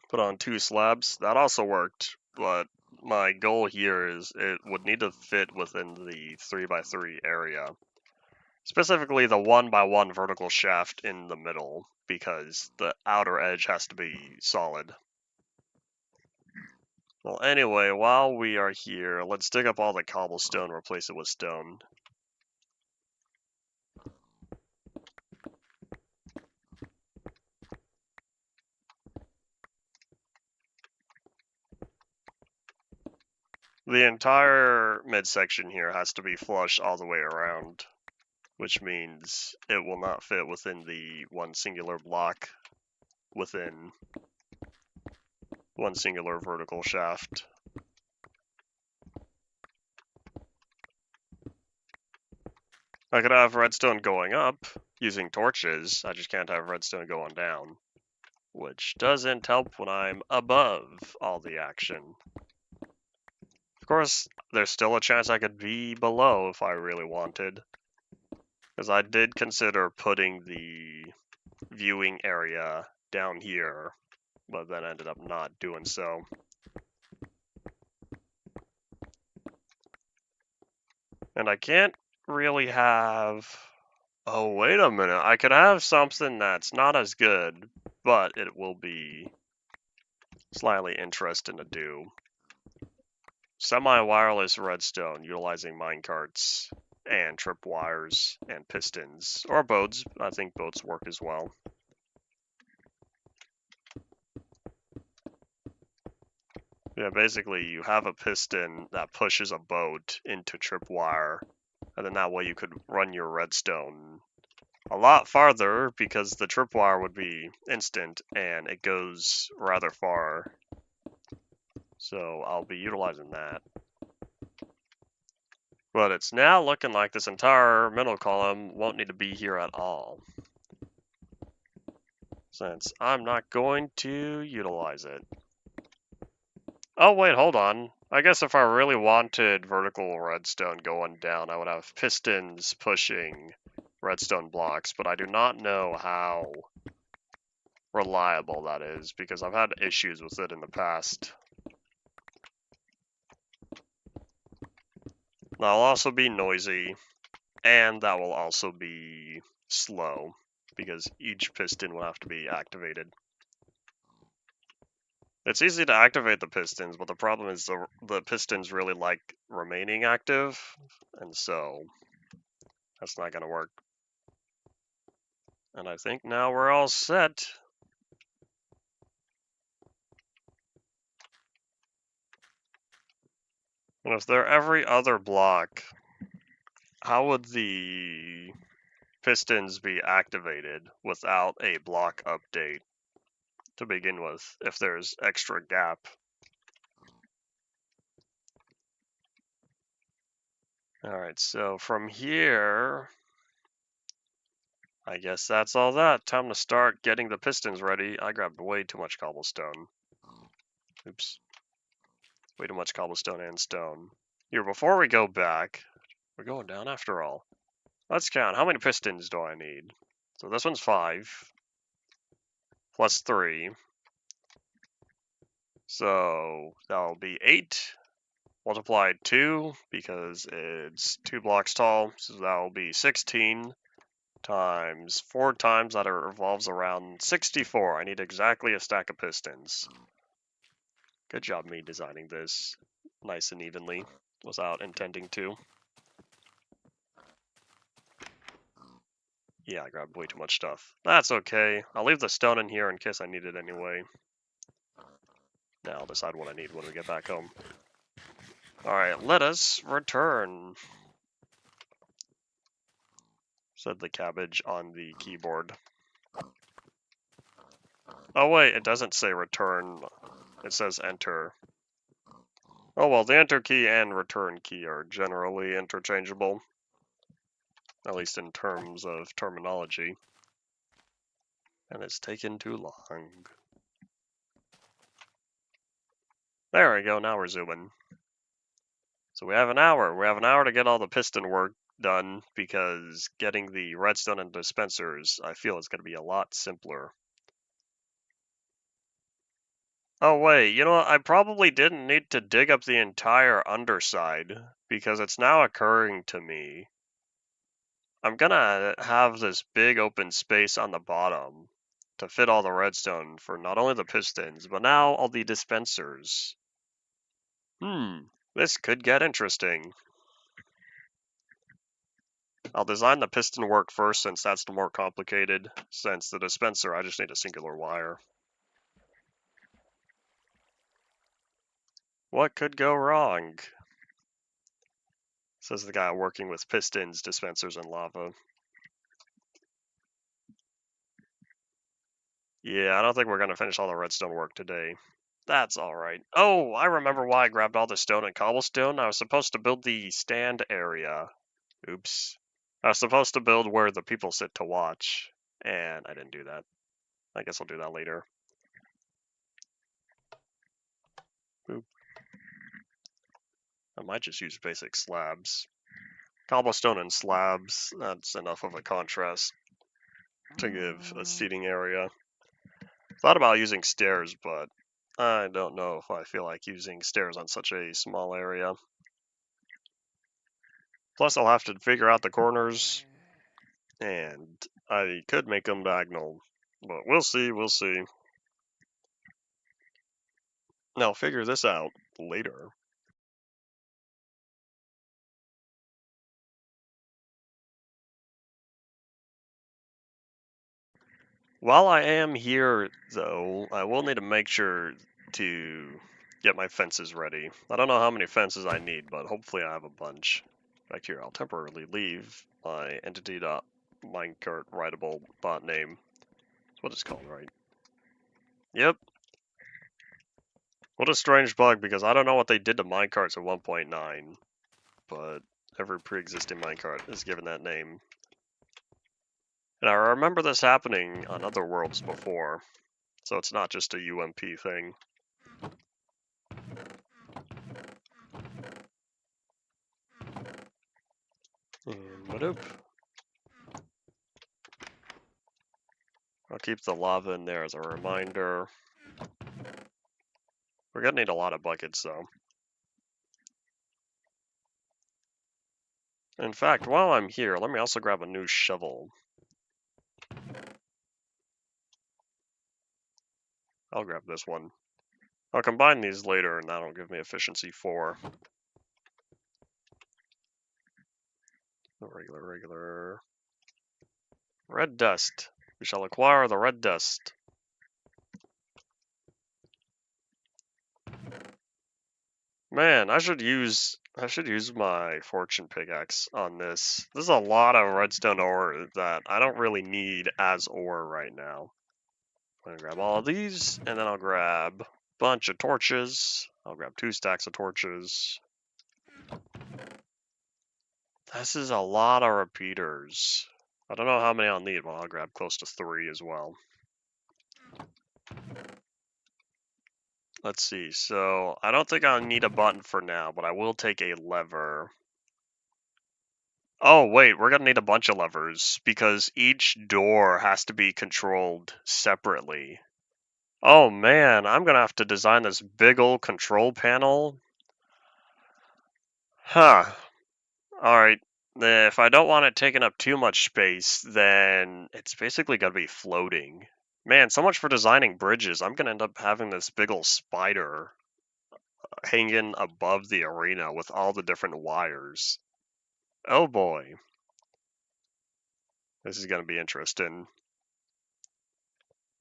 Put on 2 slabs. That also worked, but my goal here is it would need to fit within the 3x3 area. Specifically the 1x1 vertical shaft in the middle, because the outer edge has to be solid. Well, anyway, while we are here, let's dig up all the cobblestone, replace it with stone. The entire midsection here has to be flush all the way around, which means it will not fit within the one singular block within one singular vertical shaft. I could have redstone going up using torches, I just can't have redstone going down, which doesn't help when I'm above all the action. Of course, there's still a chance I could be below if I really wanted, because I did consider putting the viewing area down here, but then ended up not doing so. And I can't really have... Oh, wait a minute. I could have something that's not as good, but it will be slightly interesting to do. Semi-wireless redstone utilizing minecarts and tripwires and pistons, or boats. I think boats work as well. Yeah, basically you have a piston that pushes a boat into tripwire, and then that way you could run your redstone a lot farther because the tripwire would be instant and it goes rather far. So I'll be utilizing that. But it's now looking like this entire middle column won't need to be here at all, since I'm not going to utilize it. Oh wait, hold on. I guess if I really wanted vertical redstone going down, I would have pistons pushing redstone blocks, but I do not know how reliable that is, because I've had issues with it in the past. That'll also be noisy, and that will also be slow, because each piston will have to be activated. It's easy to activate the pistons, but the problem is the pistons really like remaining active, and so that's not going to work. And I think now we're all set. And if they're every other block, how would the pistons be activated without a block update to begin with, if there's extra gap? Alright, so from here, I guess that's all that. Time to start getting the pistons ready. I grabbed way too much cobblestone. Oops. Way too much cobblestone and stone. Here, before we go back, we're going down after all. Let's count. How many pistons do I need? So this one's 5. Plus 3. So that'll be 8. Multiplied 2, because it's 2 blocks tall. So that'll be 16. Times 4 times that revolves around 64. I need exactly a stack of pistons. Good job me designing this nice and evenly without intending to. Yeah, I grabbed way too much stuff. That's okay. I'll leave the stone in here in case I need it anyway. Now I'll decide what I need when we get back home. Alright, let us return, said the cabbage on the keyboard. Oh wait, it doesn't say return. It says enter. Oh well, the enter key and return key are generally interchangeable. At least in terms of terminology. And it's taken too long. There we go, now we're zooming. So we have an hour. We have an hour to get all the piston work done, because getting the redstone and dispensers, I feel, is going to be a lot simpler. Oh wait, you know what? I probably didn't need to dig up the entire underside, because it's now occurring to me. I'm gonna have this big open space on the bottom to fit all the redstone for not only the pistons, but now all the dispensers. This could get interesting. I'll design the piston work first, since that's the more complicated. Since the dispenser, I just need a singular wire. What could go wrong? Says the guy working with pistons, dispensers, and lava. Yeah, I don't think we're going to finish all the redstone work today. That's alright. Oh, I remember why I grabbed all the stone and cobblestone. I was supposed to build the stand area. Oops. I was supposed to build where the people sit to watch, and I didn't do that. I guess I'll do that later. Boop. I might just use basic slabs. Cobblestone and slabs, that's enough of a contrast to give a seating area. Thought about using stairs, but I don't know if I feel like using stairs on such a small area. Plus, I'll have to figure out the corners, and I could make them diagonal, but we'll see, we'll see. I'll figure this out later. While I am here, though, I will need to make sure to get my fences ready. I don't know how many fences I need, but hopefully I have a bunch. Back here, I'll temporarily leave my entity.minecart writable bot name. That's what it's called, right? Yep. What a strange bug, because I don't know what they did to minecarts at 1.9, but every pre-existing minecart is given that name. And I remember this happening on other worlds before, so it's not just a UMP thing. And whadoop. I'll keep the lava in there as a reminder. We're gonna need a lot of buckets, though. In fact, while I'm here, let me also grab a new shovel. I'll grab this one. I'll combine these later, and that'll give me efficiency 4. Regular. Red dust. We shall acquire the red dust. Man, I should use my fortune pickaxe on this. This is a lot of redstone ore that I don't really need as ore right now. I'm gonna grab all of these, and then I'll grab a bunch of torches. I'll grab 2 stacks of torches. This is a lot of repeaters. I don't know how many I'll need, but I'll grab close to 3 as well. Let's see, so I don't think I'll need a button for now, but I will take a lever. Oh, wait, we're gonna need a bunch of levers, because each door has to be controlled separately. Oh man, I'm gonna have to design this big old control panel. Huh. Alright, if I don't want it taking up too much space, then it's basically gonna be floating. Man, so much for designing bridges. I'm gonna end up having this big old spider hanging above the arena with all the different wires. Oh boy. This is gonna be interesting.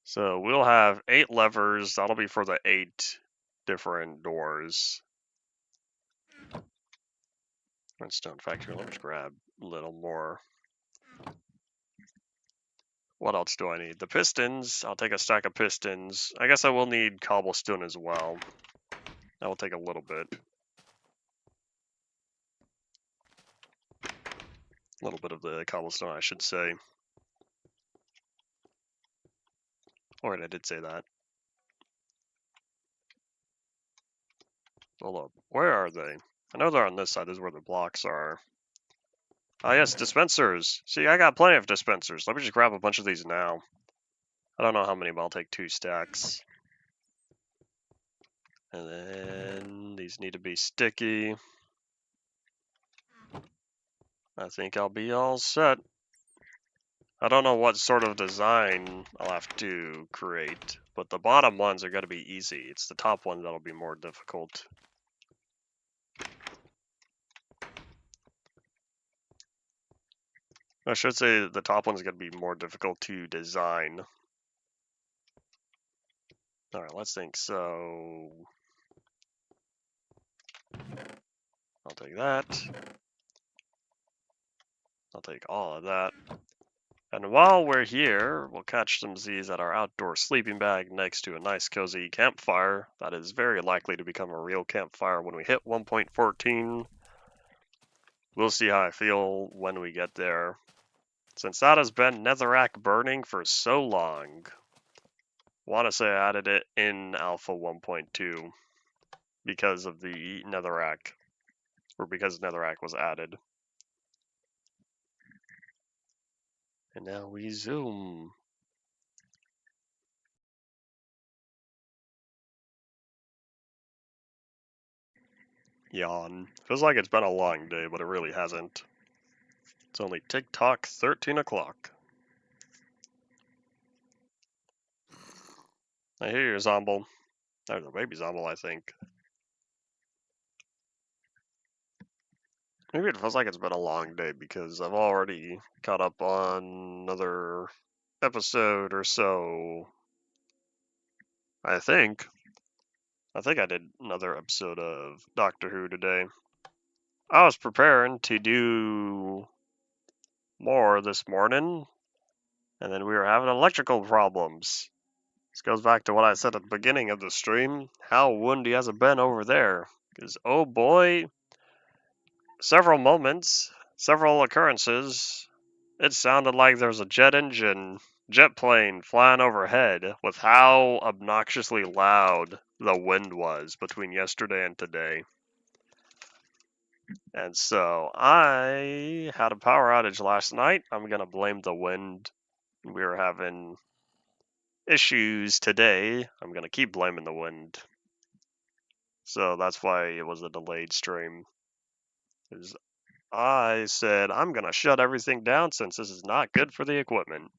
So we'll have 8 levers. That'll be for the 8 different doors. Redstone factory. Let me just grab a little more. What else do I need? The pistons. I'll take a stack of pistons. I guess I will need cobblestone as well. That will take a little bit. A little bit of the cobblestone, I should say. Alright, I did say that. Hold up. Where are they? I know they're on this side. This is where the blocks are. Ah, yes, dispensers. See, I got plenty of dispensers. Let me just grab a bunch of these now. I don't know how many, but I'll take 2 stacks. And then these need to be sticky. I think I'll be all set. I don't know what sort of design I'll have to create, but the bottom ones are going to be easy. It's the top ones that'll be more difficult. I should say the top one's going to be more difficult to design. Alright, let's think. So I'll take that. I'll take all of that. And while we're here, we'll catch some Z's at our outdoor sleeping bag next to a nice cozy campfire that is very likely to become a real campfire when we hit 1.14. We'll see how I feel when we get there. Since that has been netherrack burning for so long, I want to say I added it in alpha 1.2 because of the netherrack, or because netherrack was added. And now we zoom. Yawn. Feels like it's been a long day, but it really hasn't. It's only tick-tock 13 o'clock. I hear you, Zomble. There's a baby Zomble, I think. Maybe it feels like it's been a long day because I've already caught up on another episode or so. I think I did another episode of Doctor Who today. I was preparing to do more this morning, and then we were having electrical problems. This goes back to what I said at the beginning of the stream. How windy has it been over there? Because, oh boy, several moments, several occurrences, it sounded like there was a jet plane flying overhead with how obnoxiously loud the wind was between yesterday and today. And so I had a power outage last night. I'm going to blame the wind. We were having issues today. I'm going to keep blaming the wind. So that's why it was a delayed stream. I said, I'm going to shut everything down since this is not good for the equipment.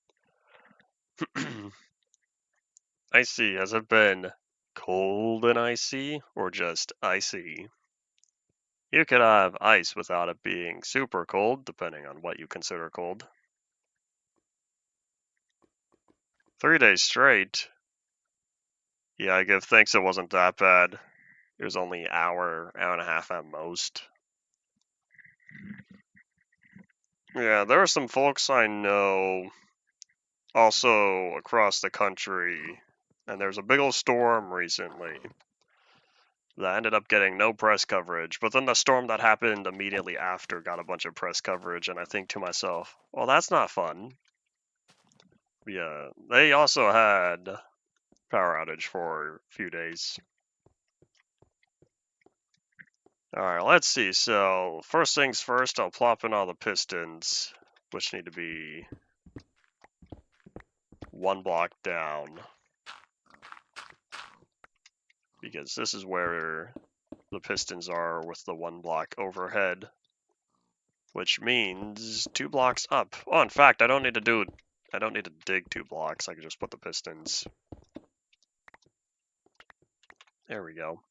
Icy, has it been cold and icy or just icy? You could have ice without it being super cold, depending on what you consider cold. 3 days straight. Yeah, I give thanks it wasn't that bad. It was only an hour and a half at most. Yeah, there are some folks I know also across the country, and there's a big old storm recently. that ended up getting no press coverage, but then the storm that happened immediately after got a bunch of press coverage, and I think to myself, well, that's not fun. Yeah, they also had power outage for a few days. Alright, let's see. So, first things first, I'll plop in all the pistons, which need to be 1 block down. Because this is where the pistons are with the 1 block overhead. Which means 2 blocks up. Oh, in fact, I don't need to dig 2 blocks. I can just put the pistons. There we go.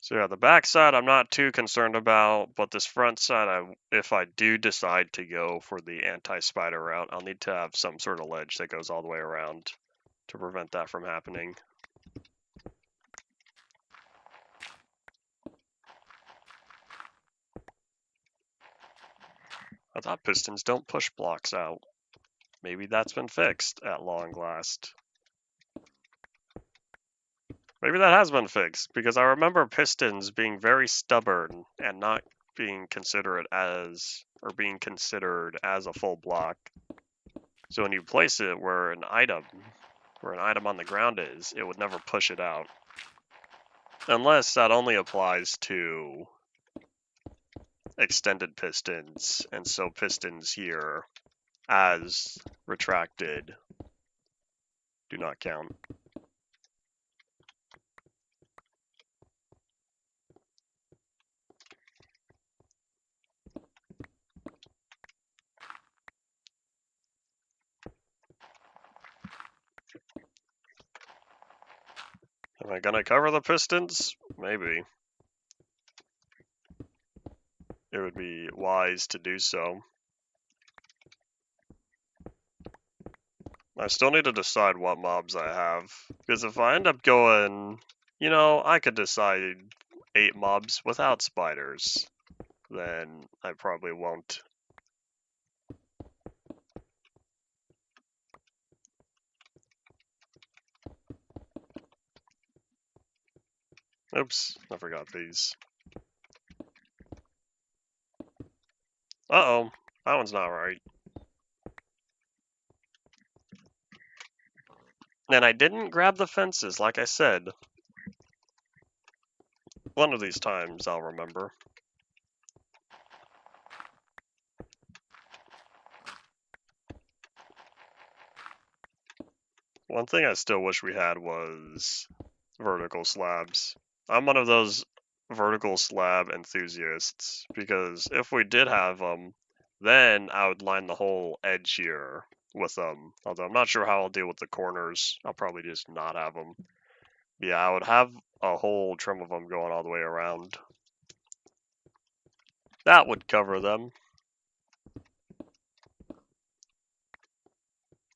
So yeah, the back side I'm not too concerned about, but this front side, if I do decide to go for the anti-spider route, I'll need to have some sort of ledge that goes all the way around to prevent that from happening. I thought pistons don't push blocks out. Maybe that's been fixed at long last. Maybe that has been fixed, because I remember pistons being very stubborn and not being considered as a full block. So when you place it where an item on the ground is, it would never push it out. Unless that only applies to extended pistons, and so pistons here as retracted do not count. Am I gonna cover the pistons? Maybe. It would be wise to do so. I still need to decide what mobs I have, because if I end up going, I could decide 8 mobs without spiders, then I probably won't. Oops, I forgot these. Uh-oh, that one's not right. And I didn't grab the fences, like I said. One of these times I'll remember. One thing I still wish we had was vertical slabs. I'm one of those vertical slab enthusiasts, because if we did have them, then I would line the whole edge here with them. Although I'm not sure how I'll deal with the corners. I'll probably just not have them. Yeah, I would have a whole trim of them going all the way around. That would cover them.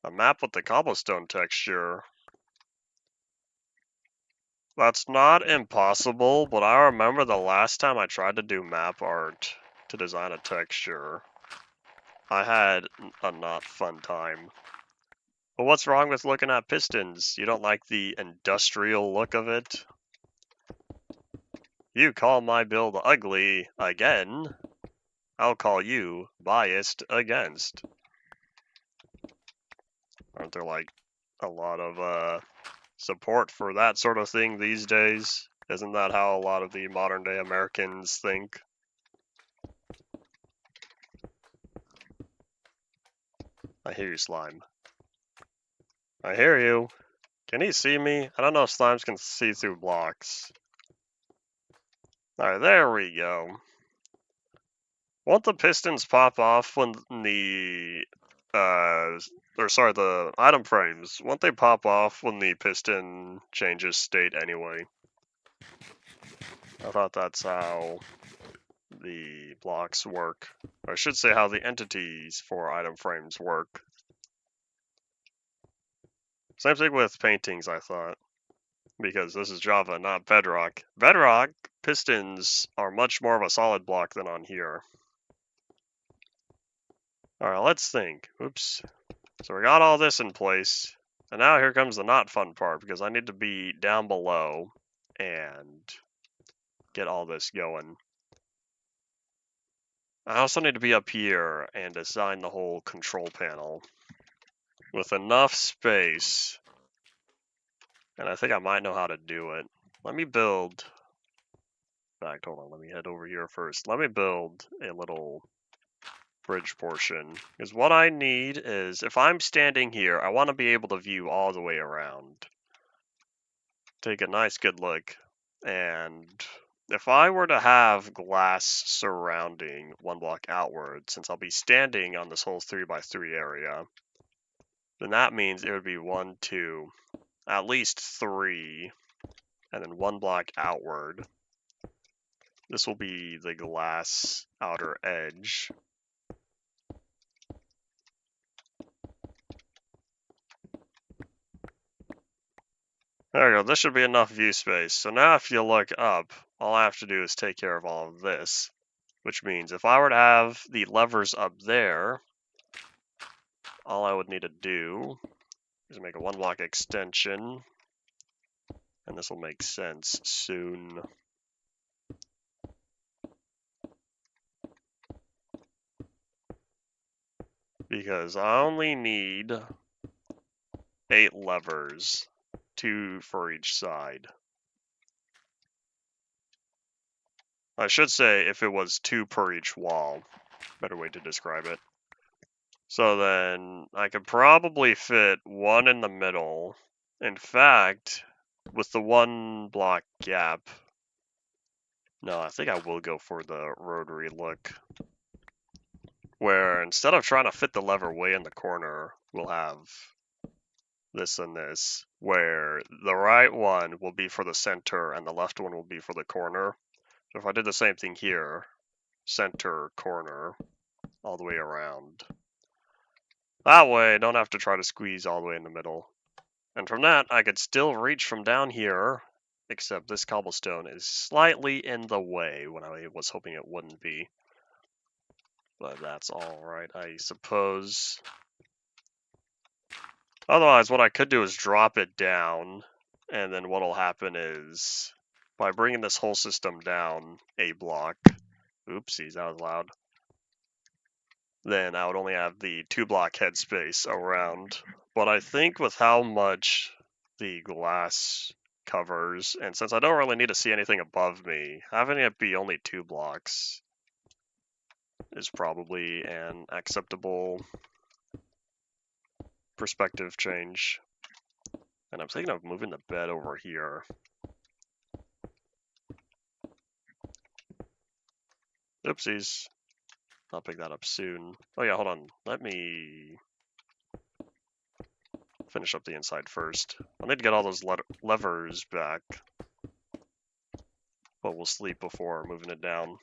A map with the cobblestone texture. That's not impossible, but I remember the last time I tried to do map art to design a texture, I had a not fun time. But what's wrong with looking at pistons? You don't like the industrial look of it? You call my build ugly again, I'll call you biased against. Aren't there like a lot of support for that sort of thing these days? Isn't that how a lot of the modern day Americans think? I hear you, slime. I hear you. Can he see me? I don't know if slimes can see through blocks. Alright, there we go. Won't the pistons pop off when the the item frames, won't they pop off when the piston changes state anyway? I thought that's how the blocks work. Or I should say how the entities for item frames work. Same thing with paintings, I thought. Because this is Java, not Bedrock. Bedrock pistons are much more of a solid block than on here. Alright, let's think. Oops. So we got all this in place. And now here comes the not fun part, because I need to be down below and get all this going. I also need to be up here and design the whole control panel with enough space. And I think I might know how to do it. Let me build... In fact, hold on, let me head over here first. Let me build a little bridge portion. Because what I need is, if I'm standing here, I want to be able to view all the way around. Take a nice good look. And if I were to have glass surrounding one block outward, since I'll be standing on this whole 3x3 area, then that means it would be 1, 2, at least 3, and then one block outward. This will be the glass outer edge. There we go, this should be enough view space. So now if you look up, all I have to do is take care of all of this, which means if I were to have the levers up there, all I would need to do is make a one block extension, and this will make sense soon. Because I only need 8 levers, 2 for each side. I should say if it was 2 per each wall, better way to describe it. So then I could probably fit 1 in the middle. In fact, with the 1 block gap, no, I think I will go for the rotary look, where instead of trying to fit the lever way in the corner, we'll have this and this, where the right one will be for the center and the left one will be for the corner. So if I did the same thing here, center, corner, all the way around. That way I don't have to try to squeeze all the way in the middle. And from that, I could still reach from down here, except this cobblestone is slightly in the way when I was hoping it wouldn't be. But that's alright, I suppose. Otherwise, what I could do is drop it down, and then what'll happen is, by bringing this whole system down a block, oopsies, that was loud, then I would only have the 2 block headspace around. But I think with how much the glass covers, and since I don't really need to see anything above me, having it be only 2 blocks is probably an acceptable perspective change. And I'm thinking of moving the bed over here. Oopsies. I'll pick that up soon. Oh yeah, hold on. Let me finish up the inside first. I'll need to get all those levers back. But we'll sleep before moving it down.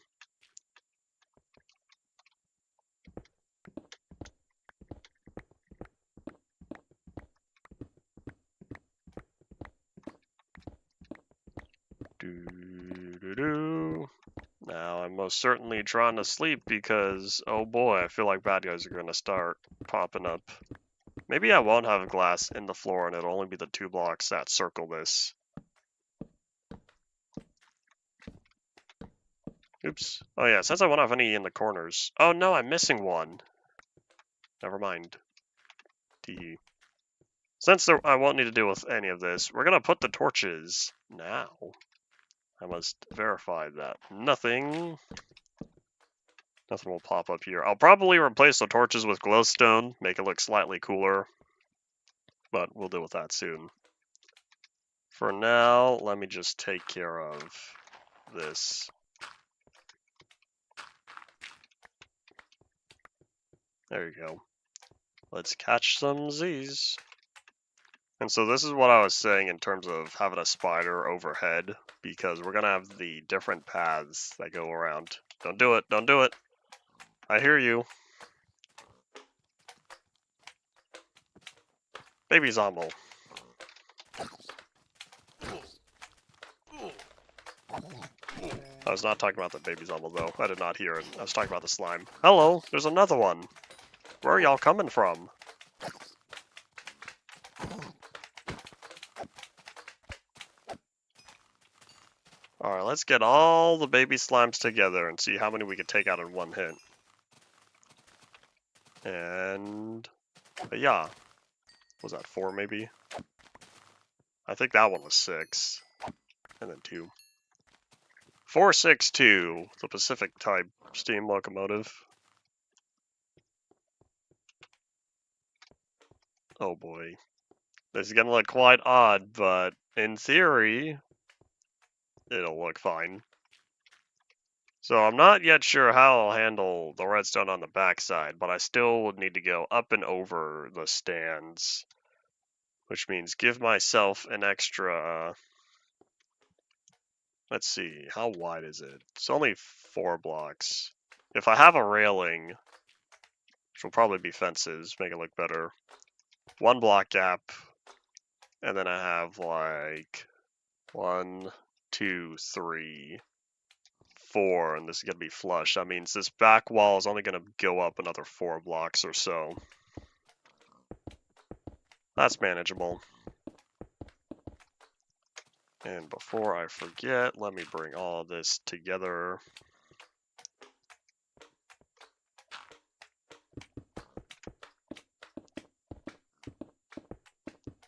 Doo-doo-doo. Now, I'm most certainly trying to sleep because, oh boy, I feel like bad guys are going to start popping up. Maybe I won't have glass in the floor and it'll only be the 2 blocks that circle this. Oops. Oh yeah, since I won't have any in the corners. Oh no, I'm missing one. Never mind. Since I won't need to deal with any of this, we're going to put the torches now. I must verify that nothing will pop up here. I'll probably replace the torches with glowstone, make it look slightly cooler, but we'll deal with that soon. For now, let me just take care of this. There you go. Let's catch some Z's. And so this is what I was saying in terms of having a spider overhead, because we're going to have the different paths that go around. Don't do it, don't do it. I hear you. Baby Zombie. I was not talking about the baby Zombie though. I did not hear it. I was talking about the slime. Hello, there's another one. Where are y'all coming from? Alright, let's get all the baby slimes together and see how many we can take out in one hit. And... yeah. Was that 4 maybe? I think that one was 6. And then 2. 462, the Pacific type steam locomotive. Oh boy. This is gonna look quite odd, but in theory, it'll look fine. So I'm not yet sure how I'll handle the redstone on the backside, but I still would need to go up and over the stands, which means give myself an extra, let's see, how wide is it? It's only 4 blocks. If I have a railing, which will probably be fences, make it look better, 1 block gap, and then I have like 1, 2, 3, 4, and this is going to be flush. That means this back wall is only going to go up another 4 blocks or so. That's manageable. And before I forget, let me bring all of this together.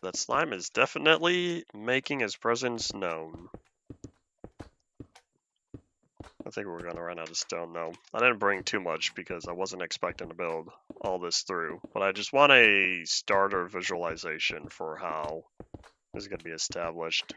That slime is definitely making his presence known. I think we're going to run out of stone though. I didn't bring too much because I wasn't expecting to build all this through, but I just want a starter visualization for how this is going to be established.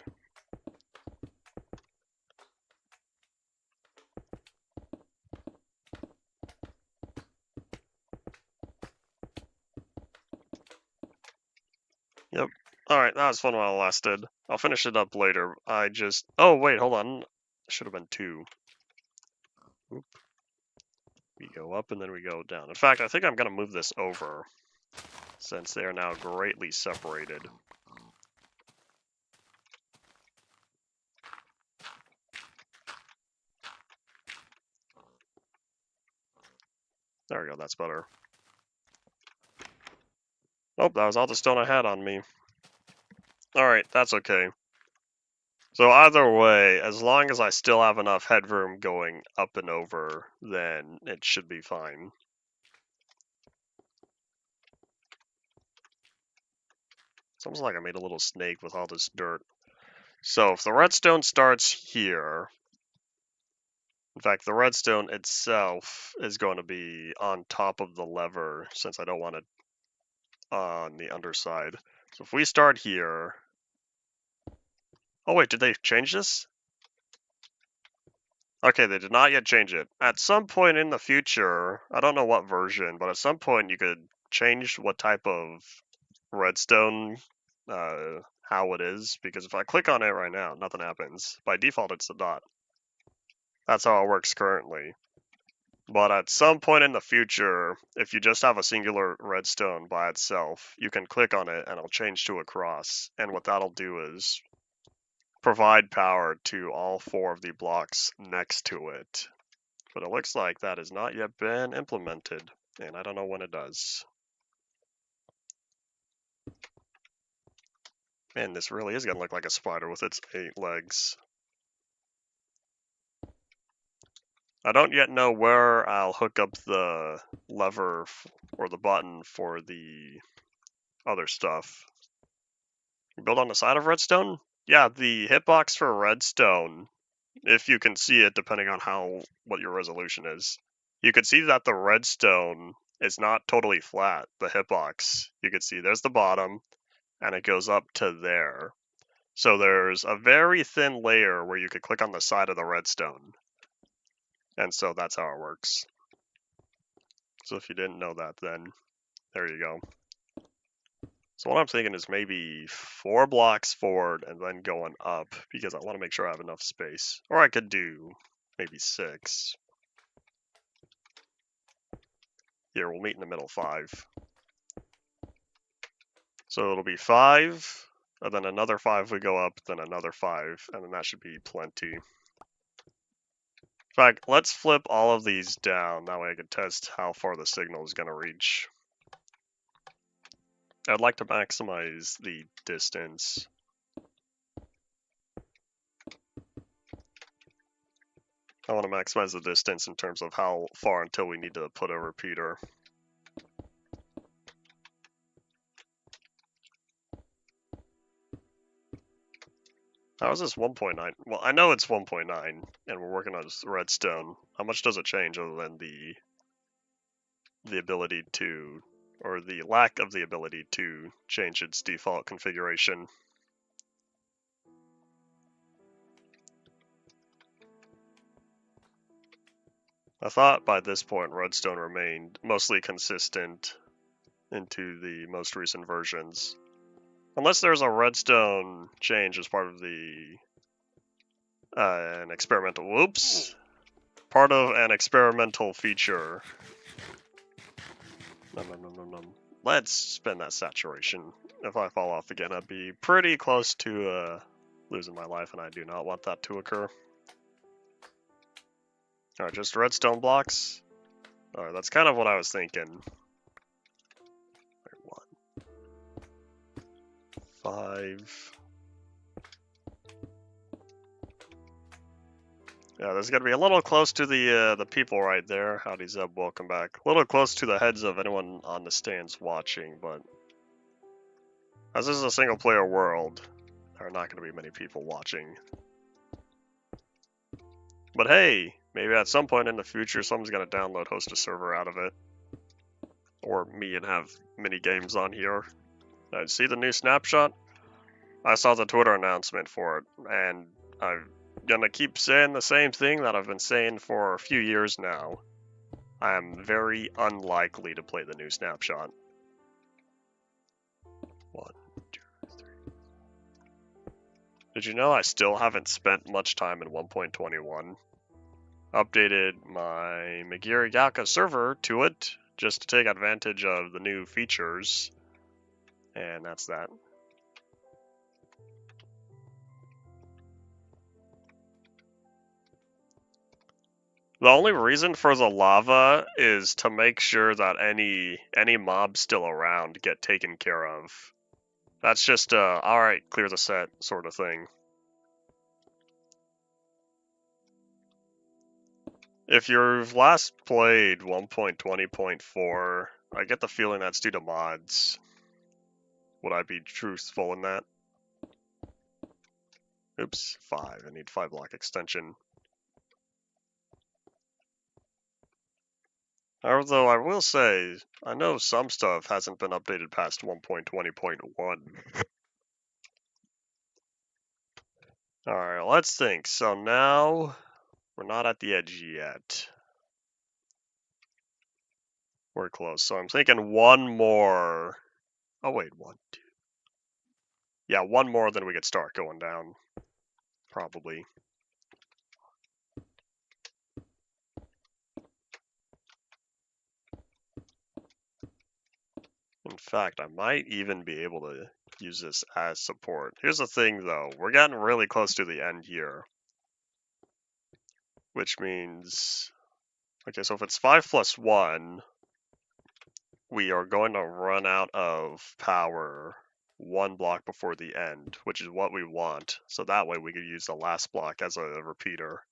Yep. Alright, that was fun while it lasted. I'll finish it up later. Oh wait, hold on. Should have been 2. Oop. We go up and then we go down. In fact, I think I'm going to move this over, since they are now greatly separated. There we go, that's better. Oh, that was all the stone I had on me. Alright, that's okay. So either way, as long as I still have enough headroom going up and over, then it should be fine. It's almost like I made a little snake with all this dirt. So if the redstone starts here, in fact, the redstone itself is going to be on top of the lever since I don't want it on the underside. So if we start here... Oh wait, did they change this? Okay, they did not yet change it. At some point in the future, I don't know what version, but at some point you could change what type of redstone, how it is, because if I click on it right now, nothing happens. By default, it's the dot. That's how it works currently. But at some point in the future, if you just have a singular redstone by itself, you can click on it and it'll change to a cross. And what that'll do is provide power to all 4 of the blocks next to it. But it looks like that has not yet been implemented, and I don't know when it does. Man, this really is gonna look like a spider with its 8 legs. I don't yet know where I'll hook up the lever or the button for the other stuff. Build on the side of redstone? Yeah, the hitbox for redstone, if you can see it depending on what your resolution is. You can see that the redstone is not totally flat, the hitbox. You can see there's the bottom, and it goes up to there. So there's a very thin layer where you could click on the side of the redstone. And so that's how it works. So if you didn't know that, then there you go. So what I'm thinking is maybe 4 blocks forward and then going up, because I want to make sure I have enough space. Or I could do maybe 6. Here, we'll meet in the middle, 5. So it'll be 5, and then another 5 we go up, then another 5, and then that should be plenty. In fact, let's flip all of these down, that way I can test how far the signal is going to reach. I'd like to maximize the distance. I want to maximize the distance in terms of how far until we need to put a repeater. How is this 1.9? Well, I know it's 1.9, and we're working on redstone. How much does it change other than the ability to, or the lack of the ability to change its default configuration? I thought by this point redstone remained mostly consistent into the most recent versions. Unless there's a redstone change as part of an experimental, whoops, part of an experimental feature. Let's spin that saturation. If I fall off again, I'd be pretty close to losing my life, and I do not want that to occur. Alright, just redstone blocks. Alright, that's kind of what I was thinking. 1, 5. Yeah, there's gonna be a little close to the people right there. Howdy Zeb, welcome back. A little close to the heads of anyone on the stands watching, but as this is a single player world, there are not gonna be many people watching. But hey, maybe at some point in the future, someone's gonna download host a server out of it, or me and have mini games on here. See the new snapshot? I saw the Twitter announcement for it, and I'm gonna keep saying the same thing that I've been saying for a few years now. I am very unlikely to play the new snapshot. 1, 2, 3. Did you know I still haven't spent much time in 1.21? Updated my Megiri server to it just to take advantage of the new features, and that's that. The only reason for the lava is to make sure that any mobs still around get taken care of. That's just alright, clear the set sort of thing. If you've last played 1.20.4, I get the feeling that's due to mods. Would I be truthful in that? Oops, 5. I need 5 block extension. Although I will say, I know some stuff hasn't been updated past 1.20.1. Alright, let's think. So now, we're not at the edge yet. We're close. So I'm thinking one more. Oh wait, 1, 2. Yeah, one more, then we could start going down. Probably. In fact, I might even be able to use this as support. Here's the thing though, we're getting really close to the end here. Which means, okay, so if it's 5 plus 1, we are going to run out of power 1 block before the end, which is what we want. So that way we could use the last block as a repeater.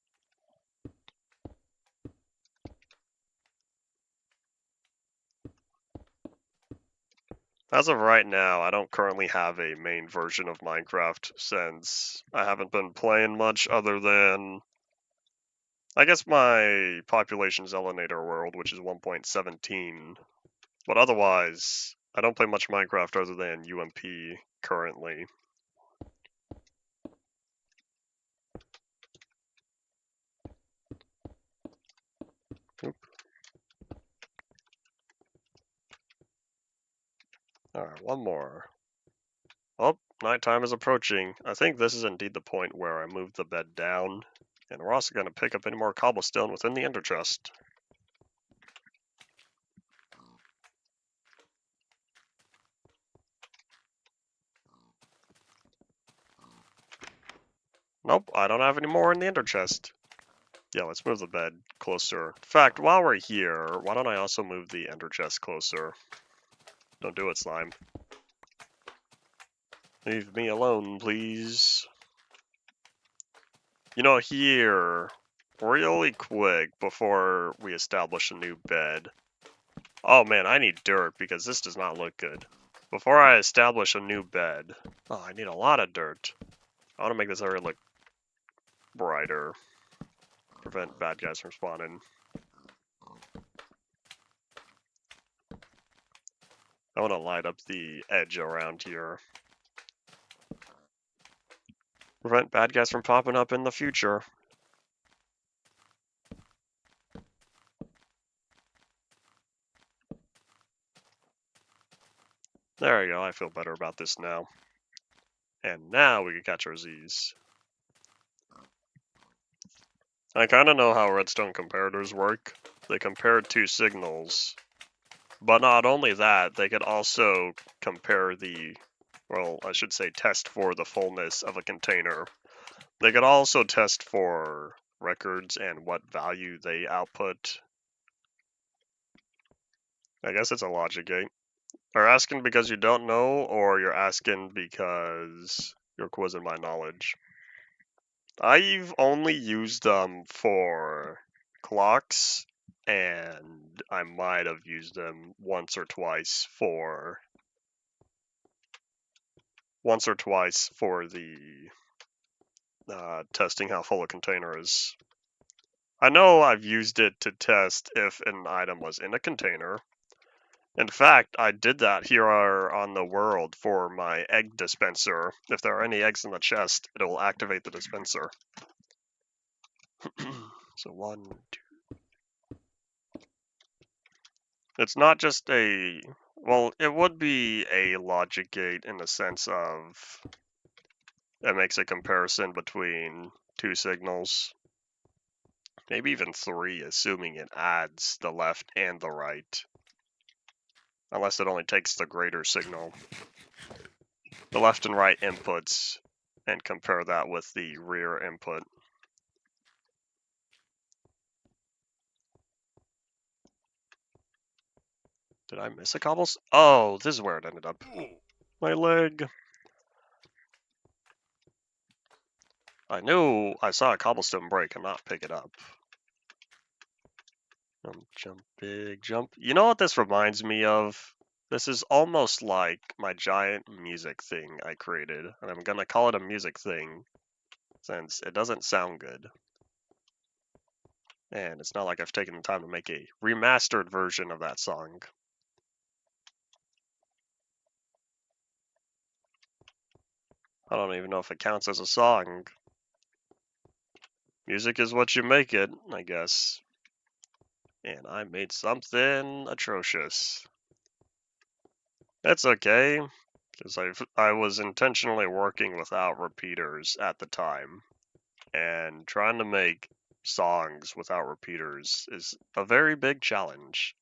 As of right now, I don't currently have a main version of Minecraft since I haven't been playing much other than, I guess, my population Zelinator world, which is 1.17. But otherwise, I don't play much Minecraft other than UMP currently. Oop. Alright, one more. Oh, nighttime is approaching. I think this is indeed the point where I move the bed down. And we're also going to pick up any more cobblestone within the ender chest. Nope, I don't have any more in the ender chest. Yeah, let's move the bed closer. In fact, while we're here, why don't I also move the ender chest closer? Don't do it, slime. Leave me alone, please. You know, here, really quick before we establish a new bed. Oh man, I need dirt because this does not look good. Before I establish a new bed, oh, I need a lot of dirt. I want to make this area look brighter. Prevent bad guys from spawning. I want to light up the edge around here. Prevent bad guys from popping up in the future. There we go, I feel better about this now. And now we can catch our Z's. I kind of know how redstone comparators work. They compare two signals. But not only that, they could also compare the, well, I should say test for the fullness of a container. They could also test for records and what value they output. I guess it's a logic gate. Are asking because you don't know, or you're asking because you're quizzing my knowledge? I've only used them for clocks, and I might have used them once or twice for the testing how full a container is. I know I've used it to test if an item was in a container. In fact, I did that here on the world for my egg dispenser. If there are any eggs in the chest, it will activate the dispenser. So 1, 2. It's not just a, well, it would be a logic gate in the sense of it makes a comparison between two signals. Maybe even 3, assuming it adds the left and the right. Unless it only takes the greater signal. The left and right inputs, and compare that with the rear input. Did I miss a cobblestone? Oh, this is where it ended up. My leg. I knew I saw a cobblestone break and not pick it up. Jump, jump, big jump. You know what this reminds me of? This is almost like my giant music thing I created, and I'm gonna call it a music thing, since it doesn't sound good. And it's not like I've taken the time to make a remastered version of that song. I don't even know if it counts as a song. Music is what you make it, I guess. And I made something atrocious. It's okay, because I was intentionally working without repeaters at the time. And trying to make songs without repeaters is a very big challenge.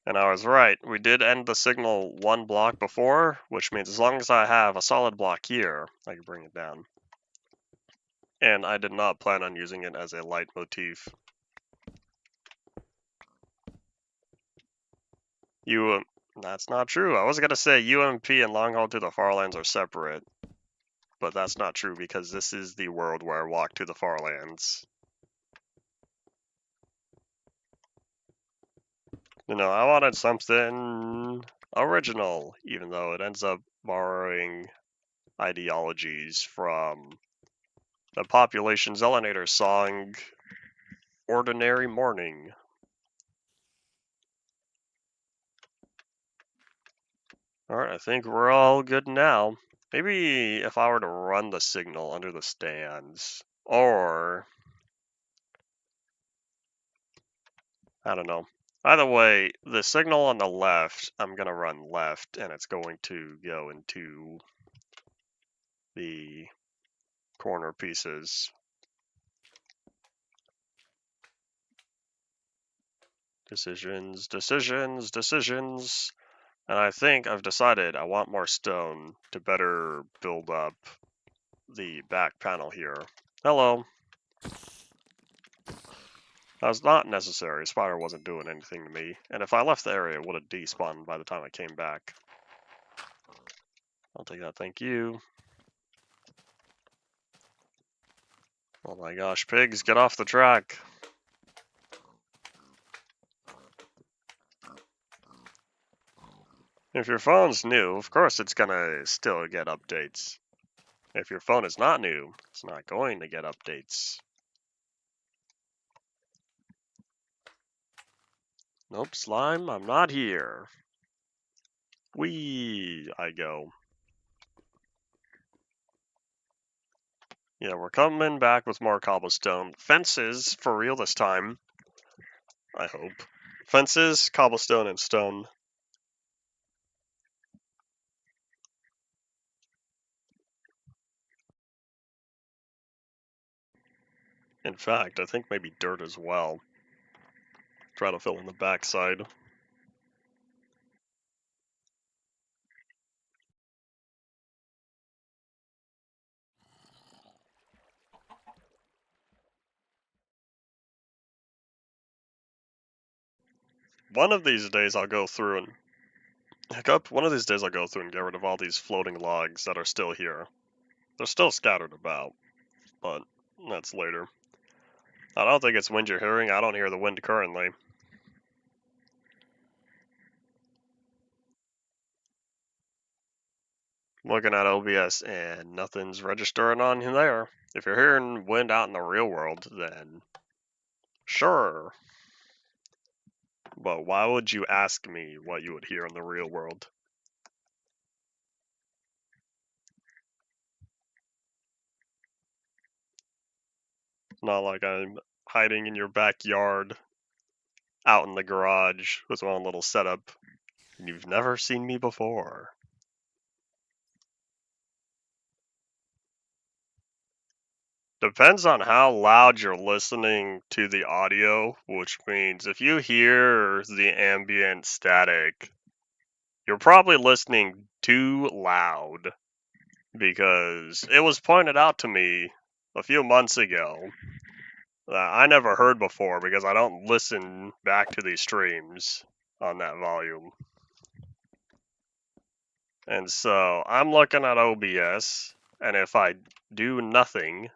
And I was right, we did end the signal 1 block before, which means as long as I have a solid block here, I can bring it down. And I did not plan on using it as a leitmotif. That's not true. I was gonna say UMP and Long Haul to the Farlands are separate, but that's not true because this is the world where I walk to the Farlands. You know, I wanted something original, even though it ends up borrowing ideologies from the Population Zelinator song, Ordinary Morning. Alright, I think we're all good now. Maybe if I were to run the signal under the stands, or I don't know. Either way, the signal on the left, I'm going to run left, and it's going to go into the corner pieces. Decisions, decisions, decisions. And I think I've decided I want more stone to better build up the back panel here. Hello. That was not necessary. Spider wasn't doing anything to me. And if I left the area, it would have despawned by the time I came back. I'll take that, thank you. Oh my gosh, pigs, get off the track. If your phone's new, of course it's gonna still get updates. If your phone is not new, it's not going to get updates. Nope, slime, I'm not here. Whee! I go. Yeah, we're coming back with more cobblestone. Fences, for real this time. I hope. Fences, cobblestone, and stone. In fact, I think maybe dirt as well. Try to fill in the backside. One of these days I'll go through and one of these days I'll go through and get rid of all these floating logs that are still here. They're still scattered about, but that's later. I don't think it's wind you're hearing. I don't hear the wind currently. Looking at OBS and nothing's registering on there. If you're hearing wind out in the real world, then sure. But why would you ask me what you would hear in the real world? Not like I'm hiding in your backyard, out in the garage with my own little setup, and you've never seen me before. Depends on how loud you're listening to the audio, which means if you hear the ambient static, you're probably listening too loud, because it was pointed out to me a few months ago that I never heard before because I don't listen back to these streams on that volume. And so I'm looking at OBS, and if I do nothing,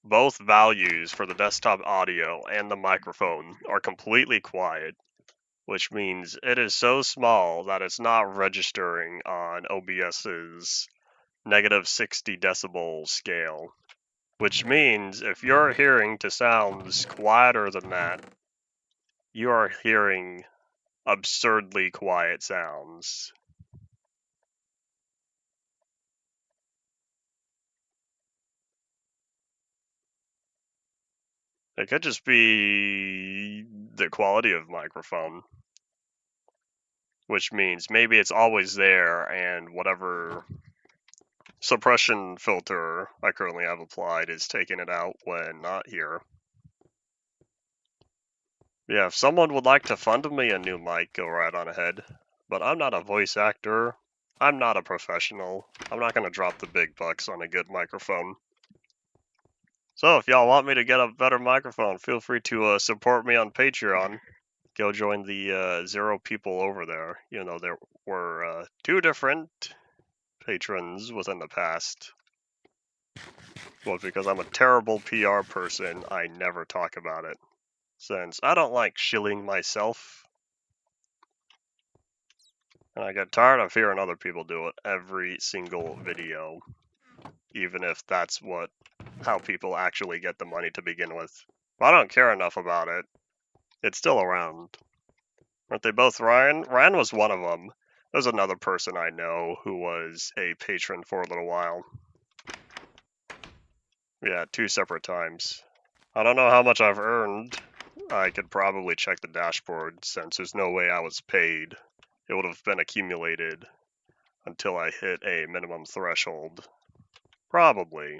both values for the desktop audio and the microphone are completely quiet, which means it is so small that it's not registering on OBS's negative 60 decibel scale. Which means if you're hearing to sounds quieter than that, you are hearing absurdly quiet sounds. It could just be the quality of microphone, which means maybe it's always there and whatever suppression filter I currently have applied is taking it out when not here. Yeah, if someone would like to fund me a new mic, go right on ahead. But I'm not a voice actor. I'm not a professional. I'm not going to drop the big bucks on a good microphone. So if y'all want me to get a better microphone, feel free to support me on Patreon. Go join the 0 people over there. You know, there were 2 different patrons within the past. Well, because I'm a terrible PR person, I never talk about it. Since I don't like shilling myself, and I get tired of hearing other people do it every single video, even if that's how people actually get the money to begin with. If I don't care enough about it, it's still around. Aren't they both Ryan? Ryan was one of them. There's another person I know who was a patron for a little while. Yeah, 2 separate times. I don't know how much I've earned. I could probably check the dashboard since there's no way I was paid. It would have been accumulated until I hit a minimum threshold. Probably.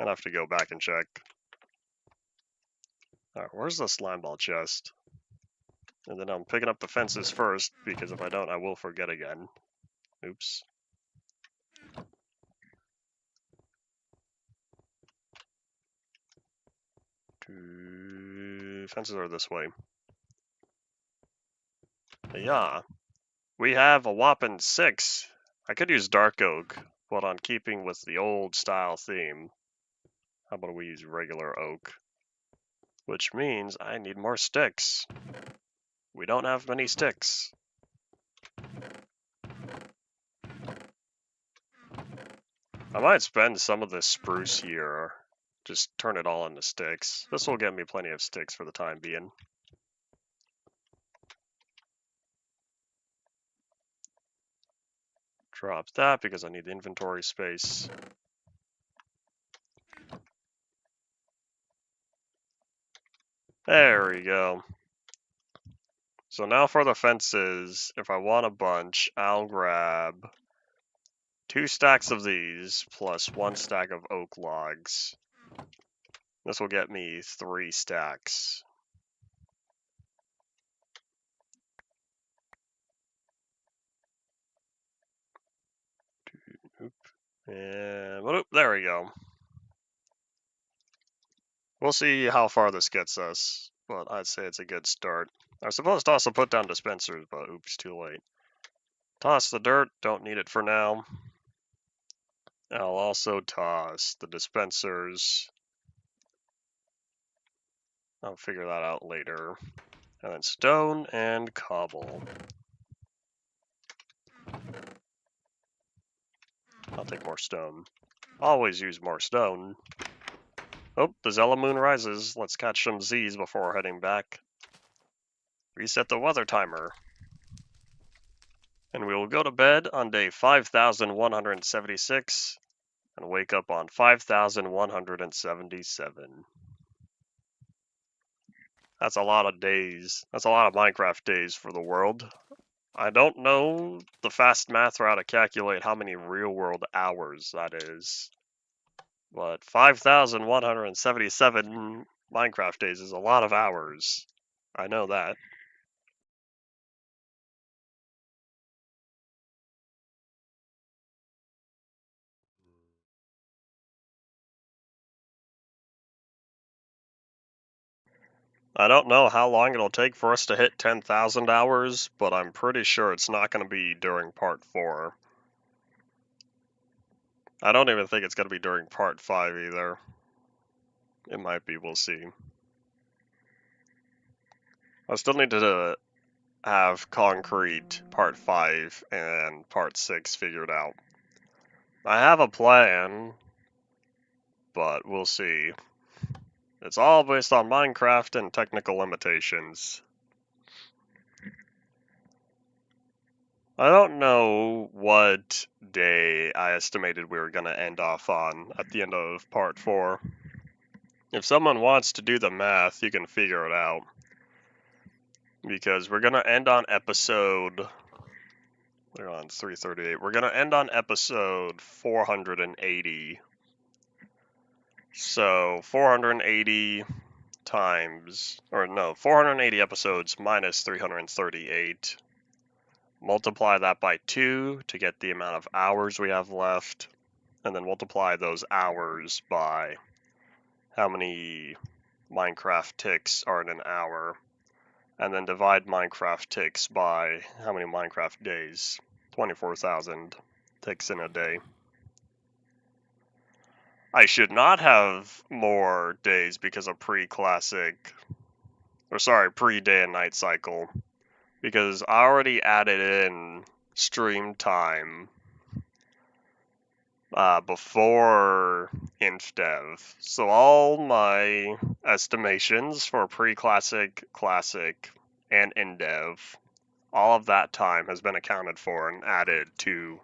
I'd have to go back and check. Alright, where's the slime ball chest? And then I'm picking up the fences first, because if I don't, I will forget again. Oops. Fences are this way. Yeah, we have a whopping 6. I could use dark oak, but on keeping with the old style theme, how about we use regular oak? Which means I need more sticks. We don't have many sticks. I might spend some of this spruce here. Just turn it all into sticks. This will get me plenty of sticks for the time being. Drop that because I need the inventory space. There we go. So now for the fences, if I want a bunch, I'll grab 2 stacks of these plus 1 stack of oak logs. This will get me 3 stacks. And there we go. We'll see how far this gets us, but I'd say it's a good start. I was supposed to also put down dispensers, but oops, too late. Toss the dirt, don't need it for now. I'll also toss the dispensers. I'll figure that out later. And then stone and cobble. I'll take more stone. Always use more stone. Oh, the Zella Moon rises. Let's catch some Z's before heading back. Reset the weather timer. And we will go to bed on day 5,176 and wake up on 5,177. That's a lot of days. That's a lot of Minecraft days for the world. I don't know the fast math or how to calculate how many real world hours that is. But 5,177 Minecraft days is a lot of hours. I know that. I don't know how long it'll take for us to hit 10,000 hours, but I'm pretty sure it's not going to be during part 4. I don't even think it's going to be during part 5 either. It might be, we'll see. I still need to have concrete part 5 and part 6 figured out. I have a plan, but we'll see. It's all based on Minecraft and technical limitations. I don't know what day I estimated we were going to end off on at the end of part 4. If someone wants to do the math, you can figure it out. Because we're going to end on episode... We're on 338. We're going to end on episode 480. So 480 times... Or no, 480 episodes minus 338. Multiply that by 2 to get the amount of hours we have left, and then multiply those hours by how many Minecraft ticks are in an hour, and then divide Minecraft ticks by how many Minecraft days. 24,000 ticks in a day. I should not have more days because of pre-day and night cycle. Because I already added in stream time before InfDev. So all my estimations for pre-classic, classic, and InDev, all of that time has been accounted for and added to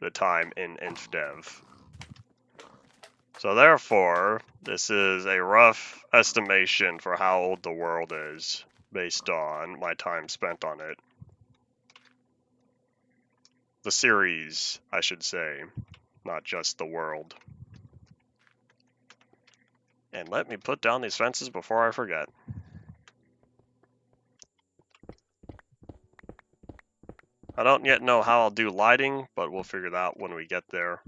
the time in InfDev. So therefore, this is a rough estimation for how old the world is based on my time spent on it. The series, I should say, not just the world. And let me put down these fences before I forget. I don't yet know how I'll do lighting, but we'll figure that out when we get there.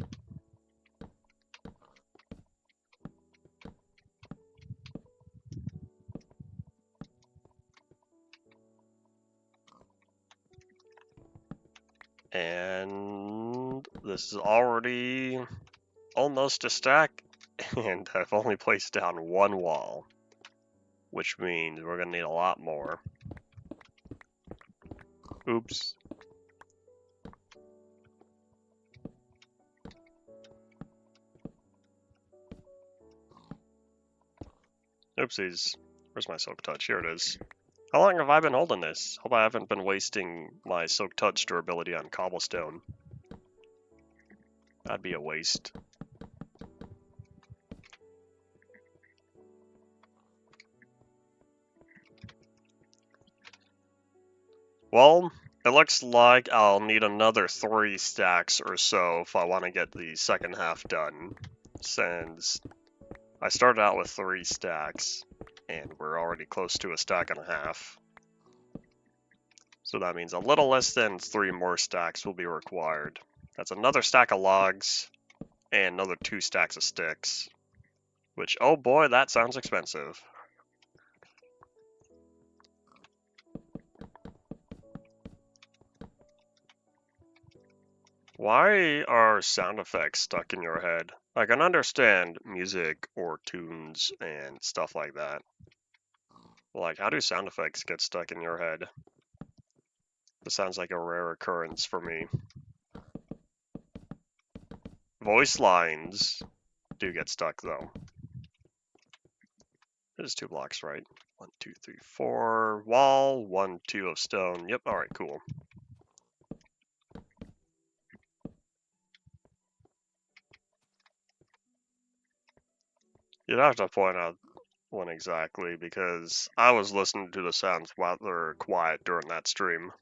And this is already almost a stack, and I've only placed down one wall, which means we're gonna need a lot more. Oops. Oopsies. Where's my Silk Touch? Here it is. How long have I been holding this? Hope I haven't been wasting my Silk Touch durability on cobblestone. That'd be a waste. Well, it looks like I'll need another 3 stacks or so if I want to get the second half done, since I started out with 3 stacks, and we're already close to a stack and a half. So that means a little less than 3 more stacks will be required. That's another stack of logs, and another 2 stacks of sticks. Which, oh boy, that sounds expensive. Why are sound effects stuck in your head? I can understand music or tunes and stuff like that. Like, how do sound effects get stuck in your head? This sounds like a rare occurrence for me. Voice lines do get stuck, though. There's 2 blocks, right? 1, 2, 3, 4. Wall, 1, 2 of stone. Yep, alright, cool. You'd have to point out one exactly, because I was listening to the sounds while they're quiet during that stream.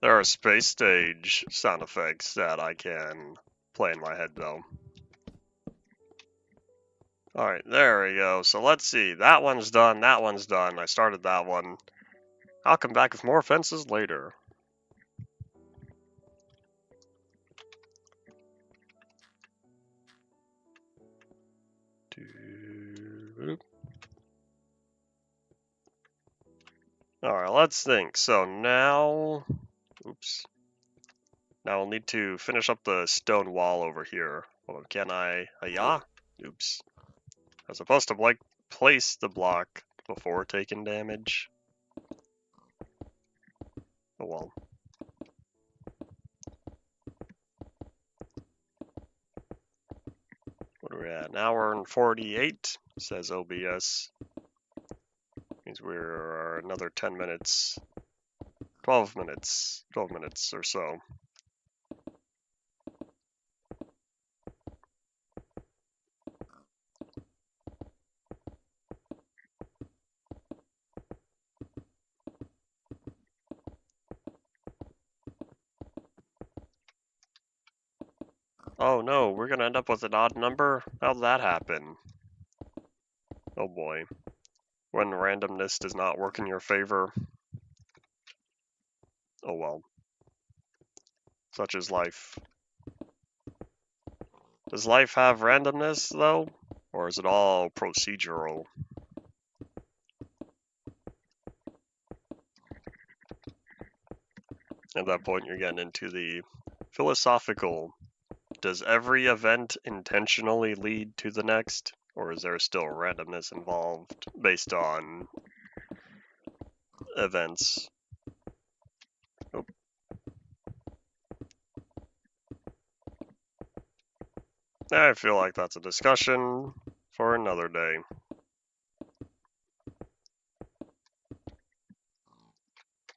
There are space stage sound effects that I can play in my head, though. Alright, there we go. So let's see. That one's done. That one's done. I started that one. I'll come back with more fences later. Alright, let's think. So now... Oops. Now we'll need to finish up the stone wall over here. Well, can I... Yeah? Oops. I was supposed to, like, place the block before taking damage. Oh well. What are we at? Now we're in 48, says OBS. Means we're another 10 minutes, 12 minutes or so. Oh no, we're gonna end up with an odd number? How'd that happen? Oh boy. When randomness does not work in your favor. Oh well. Such is life. Does life have randomness, though? Or is it all procedural? At that point, you're getting into the philosophical. Does every event intentionally lead to the next? Or is there still randomness involved based on events? Oh. I feel like that's a discussion for another day.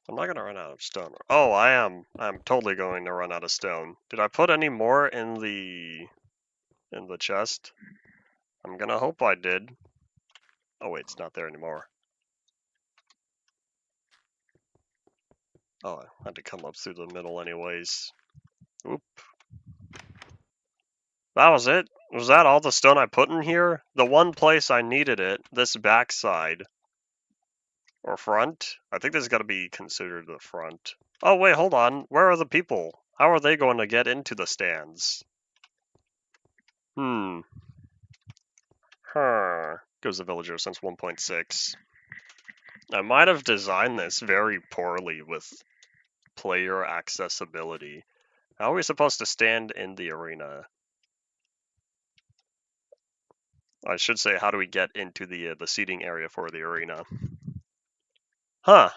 I'm not gonna run out of stone. Oh, I am. I'm totally going to run out of stone. Did I put any more in the chest? I'm gonna hope I did. Oh wait, it's not there anymore. Oh, I had to come up through the middle anyways. Oop. That was it? Was that all the stone I put in here? The one place I needed it, this backside. Or front? I think this has got to be considered the front. Oh wait, hold on. Where are the people? How are they going to get into the stands? Huh. Goes the villager since 1.6. I might have designed this very poorly with player accessibility. How are we supposed to stand in the arena? I should say, how do we get into the seating area for the arena? Huh.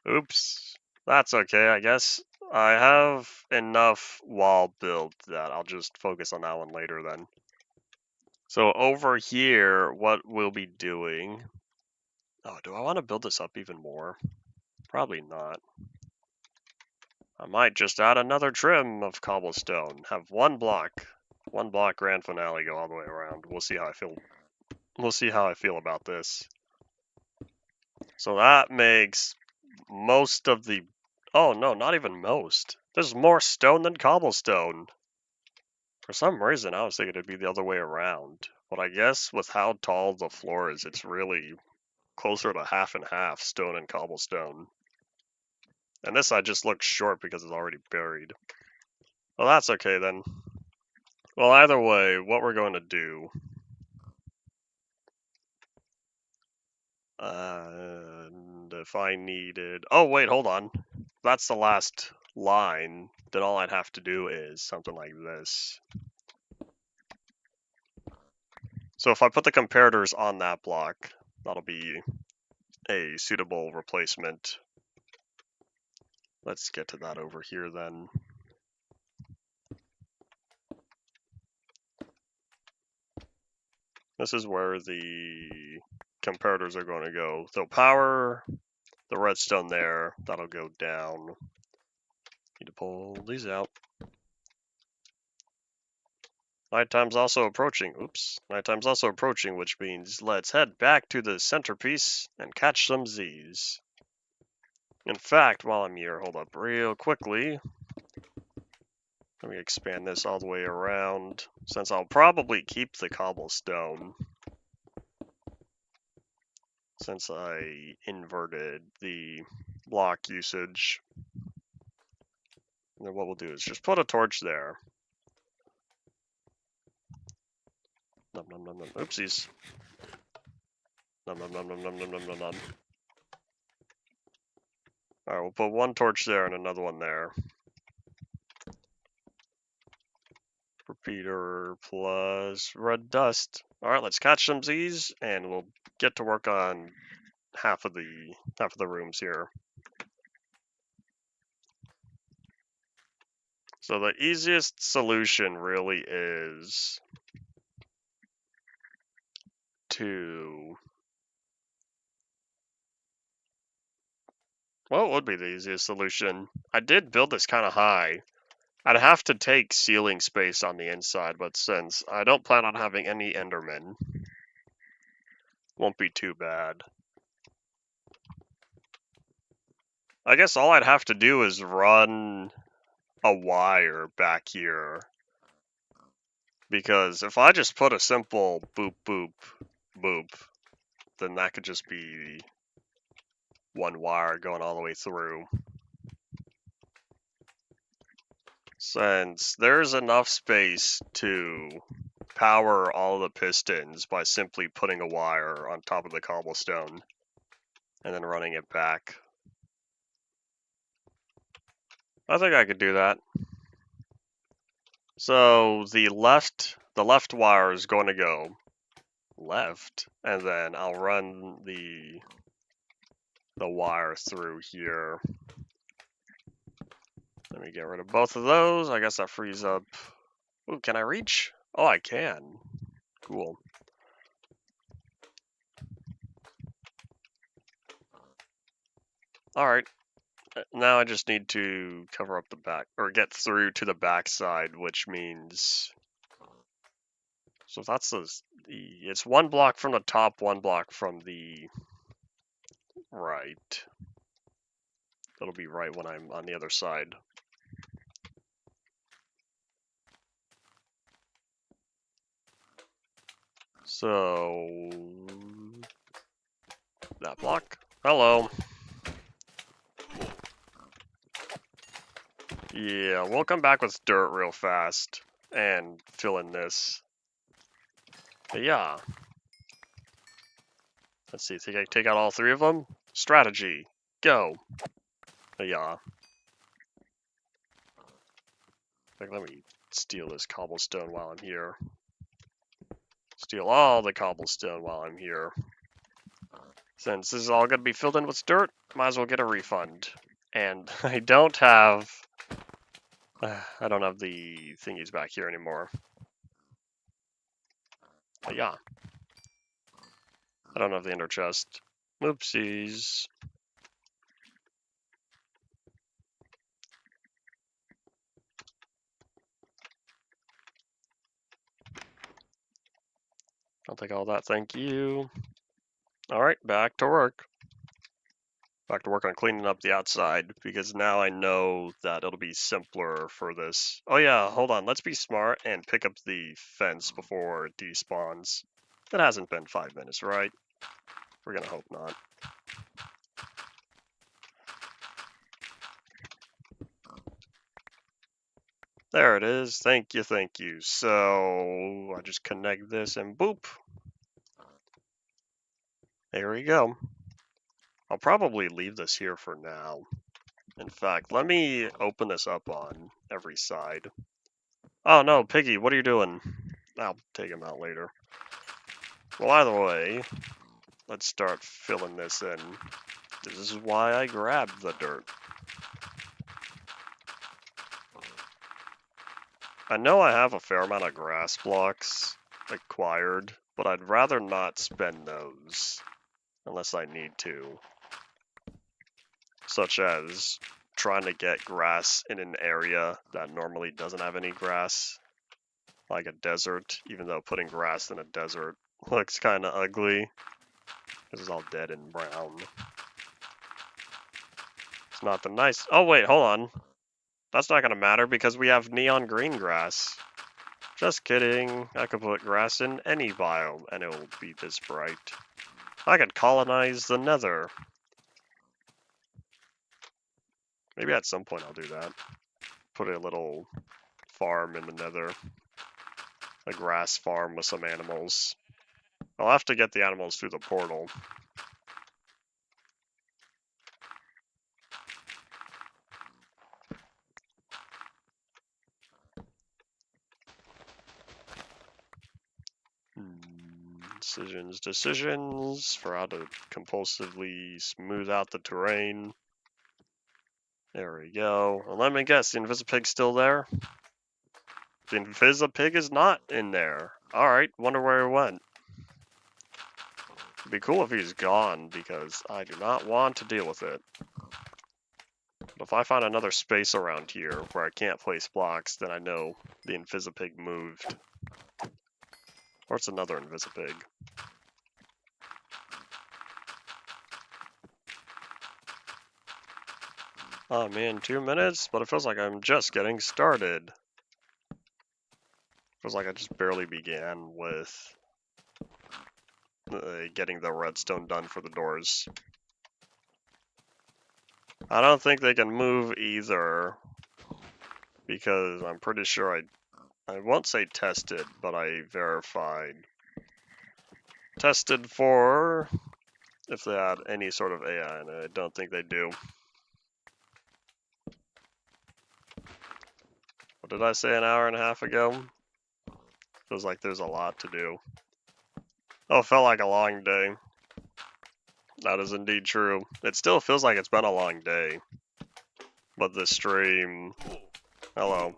Oops. That's okay, I guess. I have enough wall built that I'll just focus on that one later then. So over here, what we'll be doing... Oh, do I want to build this up even more? Probably not. I might just add another trim of cobblestone. Have one block grand finale go all the way around. We'll see how I feel. We'll see how I feel about this. So that makes most of the... Oh no, not even most. There's more stone than cobblestone. For some reason, I was thinking it'd be the other way around. But I guess with how tall the floor is, it's really closer to half and half stone and cobblestone. And this side just looks short because it's already buried. Well, that's okay then. Well, either way, what we're going to do... And if I needed... Oh, wait, hold on. That's the last line. Then all I'd have to do is something like this. So if I put the comparators on that block, that'll be a suitable replacement. Let's get to that over here then. This is where the comparators are going to go. So power, the redstone there, that'll go down. Need to pull these out. Nighttime's also approaching. Oops. Nighttime's also approaching, which means let's head back to the centerpiece and catch some Z's. In fact, while I'm here, hold up real quickly. Let me expand this all the way around, since I'll probably keep the cobblestone. Since I inverted the block usage. And then what we'll do is just put a torch there. Num num num num. Oopsies. Num num num num num num num num num. Alright, we'll put one torch there and another one there. Repeater plus red dust. Alright, let's catch some Z's and we'll get to work on half of the rooms here. So the easiest solution really is to... What would be the easiest solution? I did build this kind of high. I'd have to take ceiling space on the inside, but since I don't plan on having any Endermen, won't be too bad. I guess all I'd have to do is run a wire back here. Because if I just put a simple boop, boop, boop, then that could just be one wire going all the way through. Since there's enough space to power all the pistons by simply putting a wire on top of the cobblestone and then running it back. I think I could do that. So the left wire is going to go left, and then I'll run the wire through here. Let me get rid of both of those. I guess that frees up... Ooh, can I reach? Oh, I can. Cool. Alright. Now I just need to cover up the back, or get through to the back side, which means... So that's it's one block from the top, one block from the right. It'll be right when I'm on the other side. So... that block. Hello. Yeah, we'll come back with dirt real fast and fill in this. But yeah. Let's see, take out all three of them. Strategy. Go. Yeah. Let me steal this cobblestone while I'm here. Steal all the cobblestone while I'm here. Since this is all going to be filled in with dirt, might as well get a refund. And I don't have the thingies back here anymore. But yeah. I don't have the ender chest. Oopsies. I'll take all that, thank you. Alright, back to work. Back to work on cleaning up the outside, because now I know that it'll be simpler for this. Oh yeah, hold on, let's be smart and pick up the fence before it despawns. It hasn't been 5 minutes, right? We're gonna hope not. There it is, thank you, thank you. So, I just connect this and boop. There we go. I'll probably leave this here for now. In fact, let me open this up on every side. Oh no, Piggy, what are you doing? I'll take him out later. Well, either way, let's start filling this in. This is why I grabbed the dirt. I know I have a fair amount of grass blocks acquired, but I'd rather not spend those unless I need to. Such as trying to get grass in an area that normally doesn't have any grass, like a desert, even though putting grass in a desert looks kind of ugly. This is all dead and brown. It's not the nice. Oh wait, hold on. That's not gonna matter because we have neon green grass. Just kidding. I could put grass in any biome and it will be this bright. I could colonize the nether. Maybe at some point I'll do that. Put a little farm in the nether. A grass farm with some animals. I'll have to get the animals through the portal. Decisions for how to compulsively smooth out the terrain. There we go. And let me guess, the Invisipig's still there? The Invisipig is not in there. Alright, wonder where he went. It'd be cool if he's gone, because I do not want to deal with it. But if I find another space around here where I can't place blocks, then I know the Invisipig moved. Or it's another Invisipig. Oh man, 2 minutes? But it feels like I'm just getting started. Feels like I just barely began with getting the redstone done for the doors. I don't think they can move either, because I'm pretty sure I won't say tested, but I verified. Tested for if they had any sort of AI, and I don't think they do. What did I say an hour and a half ago? Feels like there's a lot to do. Oh, it felt like a long day. That is indeed true. It still feels like it's been a long day. But the stream... Hello.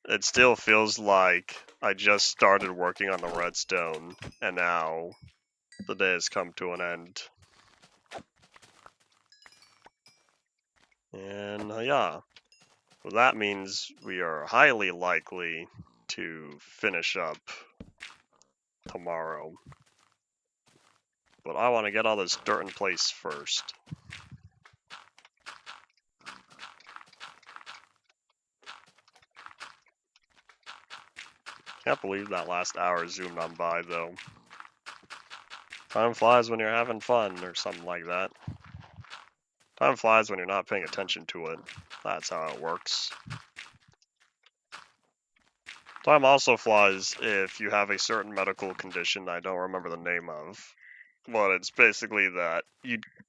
It still feels like I just started working on the redstone, and now the day has come to an end. And yeah, well, that means we are highly likely to finish up tomorrow. But I want to get all this dirt in place first. Can't believe that last hour zoomed on by though. Time flies when you're having fun, or something like that. Time flies when you're not paying attention to it. That's how it works. Time also flies if you have a certain medical condition that I don't remember the name of. Well, it's basically that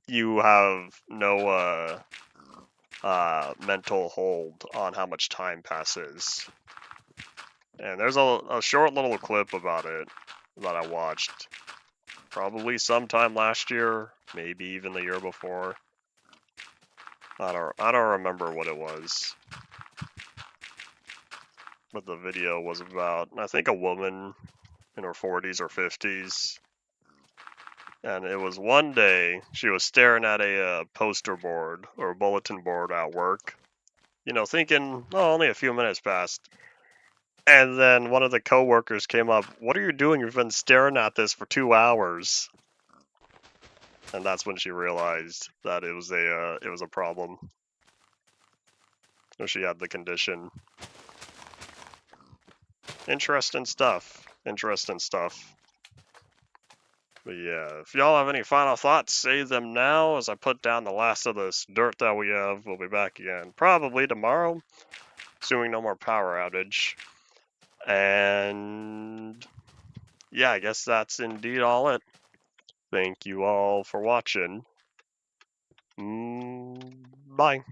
you have no mental hold on how much time passes. And there's a short little clip about it that I watched probably sometime last year, maybe even the year before. I don't remember what it was. But the video was about, I think, a woman in her 40s or 50s. And it was one day she was staring at a poster board or a bulletin board at work, thinking, oh, only a few minutes passed. And then one of the coworkers came up, "What are you doing? You've been staring at this for 2 hours." And that's when she realized that it was a problem. Or she had the condition. Interesting stuff. Interesting stuff. But yeah, if y'all have any final thoughts, say them now as I put down the last of this dirt that we have. We'll be back again probably tomorrow, assuming no more power outage. And yeah, I guess that's indeed all it. Thank you all for watching. Bye.